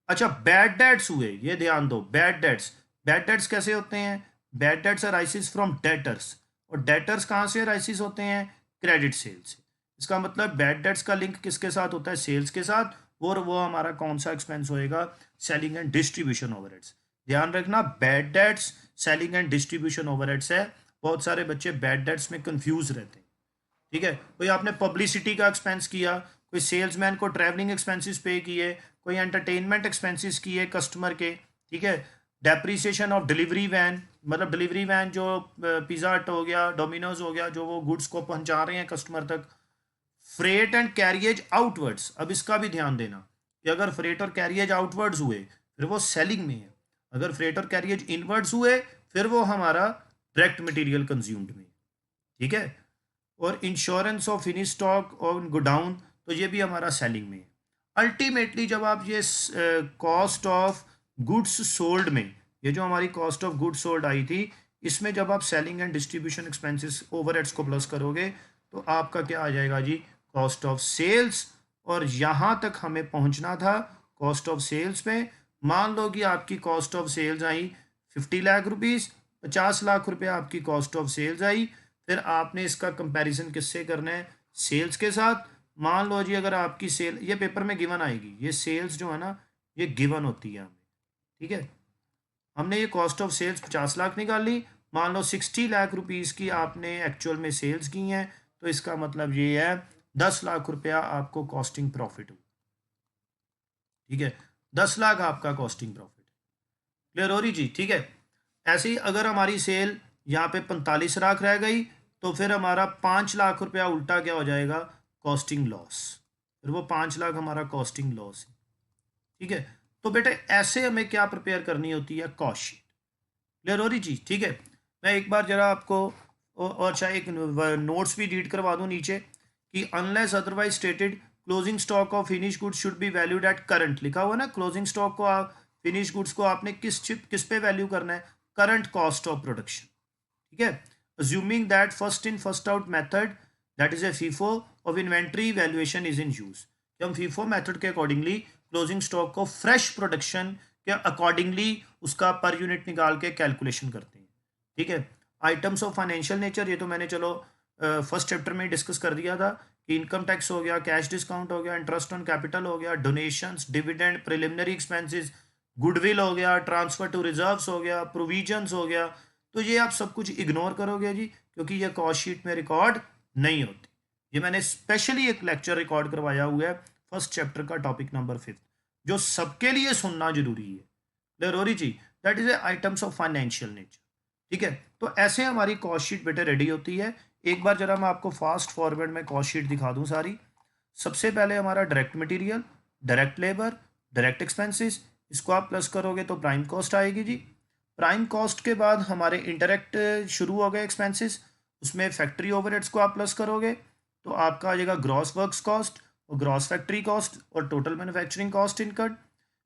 A: अच्छा, बैड डेट्स हुए, ये ध्यान दो, बैड डेट्स। बैड डेट्स कैसे होते हैं? Bad debts arises from debtors, और डेटर्स कहाँ से अराइसिस होते हैं? क्रेडिट सेल से। इसका मतलब बैड डेट्स का लिंक किसके साथ होता है? सेल्स के साथ। और वो हमारा कौन सा एक्सपेंस होएगा? Selling and distribution overheads. ध्यान रखना, bad debts selling and distribution overheads है। बहुत सारे बच्चे बैड डेट्स में कंफ्यूज रहते हैं, ठीक है। कोई आपने पब्लिसिटी का एक्सपेंस किया, कोई सेल्समैन को ट्रैवलिंग एक्सपेंसेस पे किए, कोई एंटरटेनमेंट एक्सपेंसेस किए कस्टमर के, ठीक है। डेप्रीसिएशन ऑफ डिलीवरी वैन, मतलब डिलीवरी वैन जो पिज़्ज़ा हट हो गया, डोमिनोज हो गया, जो वो गुड्स को पहुंचा रहे हैं कस्टमर तक। फ्रेट एंड कैरियज आउटवर्ड्स, अब इसका भी ध्यान देना कि अगर फ्रेट और कैरियज आउटवर्ड्स हुए फिर वो सेलिंग में है, अगर फ्रेट और कैरियज इनवर्ड्स हुए फिर वो हमारा डायरेक्ट मटेरियल कंज्यूम्ड में, ठीक है। और इंश्योरेंस ऑफ फिनिश स्टॉक और गोडाउन, तो ये भी हमारा सेलिंग में है। अल्टीमेटली जब आप ये कॉस्ट ऑफ गुड्स सोल्ड में, ये जो हमारी cost of goods sold I थी, इसमें जब आप selling and distribution expenses overheads को प्लस करोगे तो आपका क्या आ जाएगा जी? Cost of sales. और यहाँ तक हमें पहुँचना था कॉस्ट ऑफ सेल्स में। मान लो कि आपकी कॉस्ट ऑफ सेल्स आई 50 लाख रुपीज़, 50 लाख रुपये आपकी कॉस्ट ऑफ सेल्स आई। फिर आपने इसका कंपैरिजन किससे करना है? सेल्स के साथ। मान लो जी अगर आपकी सेल, ये पेपर में गिवन आएगी, ये सेल्स जो है ना ये गिवन होती है हमें, ठीक है। हमने ये कॉस्ट ऑफ सेल्स 50 लाख निकाल ली, मान लो 60 लाख रुपीज़ की आपने एक्चुअल में सेल्स की हैं, तो इसका मतलब ये है 10 लाख रुपया आपको कॉस्टिंग प्रॉफिट हो, ठीक है। 10 लाख आपका कॉस्टिंग प्रॉफिट। क्लियर हो रही जी? ठीक है। ऐसे ही अगर हमारी सेल यहाँ पे 45 लाख रह गई तो फिर हमारा 5 लाख रुपया उल्टा क्या हो जाएगा? Costing loss. फिर वो 5 लाख हमारा कॉस्टिंग लॉस है, ठीक है। तो बेटे ऐसे हमें क्या प्रिपेयर करनी होती है? Cost sheet. क्लियर हो रही जी? ठीक है। मैं एक बार जरा आपको और चाहे एक नोट्स भी रीड करवा दूँ नीचे कि unless otherwise stated closing stock of finish goods should be valued at current, लिखा हुआ ना क्लोजिंग स्टॉक को, आप फिनिश गुड्स को आपने किस पे वैल्यू करना है? करंट कॉस्ट ऑफ प्रोडक्शन, ठीक है। Assuming that first in first out method, that is A FIFO of inventory valuation is in use, कि हम फीफो मेथड के अकॉर्डिंगली क्लोजिंग स्टॉक को फ्रेश प्रोडक्शन के अकॉर्डिंगली उसका पर यूनिट निकाल के कैलकुलेशन करते हैं, ठीक है। आइटम्स ऑफ फाइनेंशियल नेचर, ये तो मैंने चलो फर्स्ट चैप्टर में डिस्कस कर दिया था कि इनकम टैक्स हो गया, कैश डिस्काउंट हो गया, इंटरेस्ट ऑन कैपिटल हो गया, donations, dividend, preliminary expenses, goodwill हो गया, ट्रांसफर टू रिजर्व्स हो गया, प्रोविजंस हो गया। तो ये आप सब कुछ इग्नोर करोगे जी, क्योंकि ये कॉस्ट शीट में रिकॉर्ड नहीं होती। ये मैंने स्पेशली एक लेक्चर रिकॉर्ड करवाया हुआ है फर्स्ट चैप्टर का, टॉपिक नंबर 5, जो सबके लिए सुनना जरूरी है। क्लियर हो रही जी? That is a items of financial nature, ठीक है। तो ऐसे हमारी कॉस्ट शीट बेटे रेडी होती है। एक बार जरा मैं आपको फास्ट फॉरवर्ड में कॉस्ट शीट दिखा दूं सारी। सबसे पहले हमारा direct material, direct labour, direct expenses, इसको आप प्लस करोगे तो प्राइम कॉस्ट आएगी जी। प्राइम कॉस्ट के बाद हमारे इंटरेक्ट शुरू हो गए एक्सपेंसेस, उसमें फैक्ट्री ओवरहेड्स को आप प्लस करोगे तो आपका आ जाएगा ग्रॉस वर्क्स कॉस्ट और ग्रॉस फैक्ट्री कॉस्ट और टोटल मैन्युफैक्चरिंग कॉस्ट इनकट।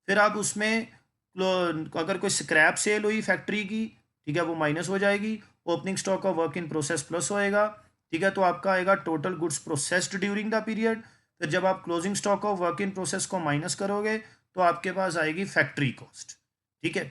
A: फिर आप उसमें अगर कोई स्क्रैप सेल हुई फैक्ट्री की, ठीक है, वो माइनस हो जाएगी। Opening stock of work in process plus होएगा, ठीक है। तो आपका आएगा total goods processed during the period. फिर जब आप closing stock of work in process को माइनस करोगे तो आपके पास आएगी फैक्ट्री कॉस्ट, ठीक है।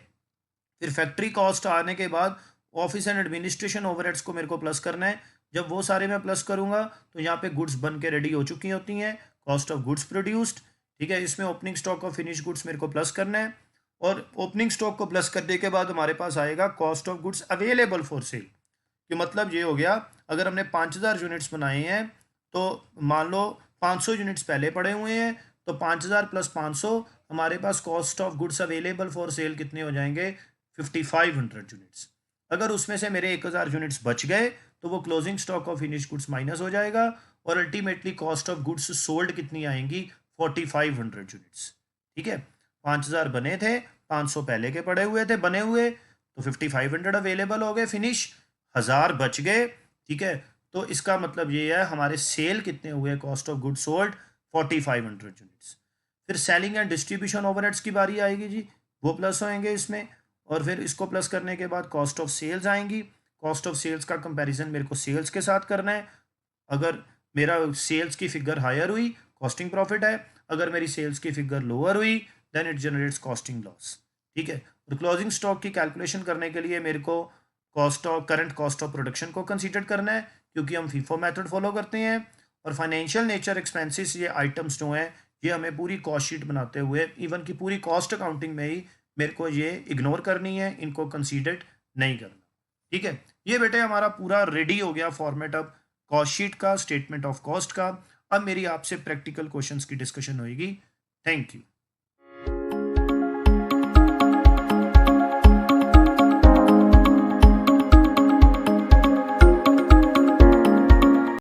A: फिर फैक्ट्री कॉस्ट आने के बाद ऑफिस एंड एडमिनिस्ट्रेशन ओवरहेड्स को मेरे को प्लस करना है। जब वो सारे मैं प्लस करूंगा तो यहाँ पे गुड्स बन के रेडी हो चुकी होती हैं, कॉस्ट ऑफ गुड्स प्रोड्यूस्ड, ठीक है। इसमें opening stock of finish goods मेरे को प्लस करना है, और ओपनिंग स्टॉक को प्लस करने के बाद हमारे पास आएगा cost of goods available for cell. कि मतलब ये हो गया, अगर हमने 5000 यूनिट्स बनाए हैं तो मान लो 500 यूनिट्स पहले पड़े हुए हैं, तो 5000 प्लस 500 हमारे पास cost of goods available for sale कितने हो जाएंगे? 5500 यूनिट्स। अगर उसमें से मेरे 1000 यूनिट्स बच गए तो वो closing stock of finish goods minus हो जाएगा, और ultimately cost of goods sold कितनी आएंगी? 4500 यूनिट्स, ठीक है। 5000 बने थे, 500 पहले के पड़े हुए थे बने हुए, तो 5500 अवेलेबल हो गए, फिनिश 1000 बच गए, ठीक है। तो इसका मतलब ये है हमारे सेल कितने हुए, cost of good sold 4500 units. फिर सेलिंग एंड डिस्ट्रीब्यूशन ओवरहेड्स की बारी आएगी जी, वो प्लस होंगे इसमें, और फिर इसको प्लस करने के बाद कॉस्ट ऑफ सेल्स आएंगी। कॉस्ट ऑफ सेल्स का कंपैरिजन मेरे को सेल्स के साथ करना है। अगर मेरा सेल्स की फिगर हायर हुई कॉस्टिंग प्रॉफिट है, अगर मेरी सेल्स की फिगर लोअर हुई then it generates costing loss, ठीक है। और क्लोजिंग स्टॉक की कैलकुलेशन करने के लिए मेरे को करंट कॉस्ट ऑफ प्रोडक्शन को कंसीडर करना है, क्योंकि हम फीफो मेथड फॉलो करते हैं। और फाइनेंशियल नेचर एक्सपेंसेस, ये आइटम्स जो हैं ये हमें पूरी कॉस्ट शीट बनाते हुए इवन की पूरी कॉस्ट अकाउंटिंग में ही मेरे को ये इग्नोर करनी है, इनको कंसीडर नहीं करना, ठीक है। ये बेटे हमारा पूरा रेडी हो गया फॉर्मेट अब कॉस्ट शीट का, स्टेटमेंट ऑफ कॉस्ट का। अब मेरी आपसे प्रैक्टिकल क्वेश्चंस की डिस्कशन होगी। Thank you.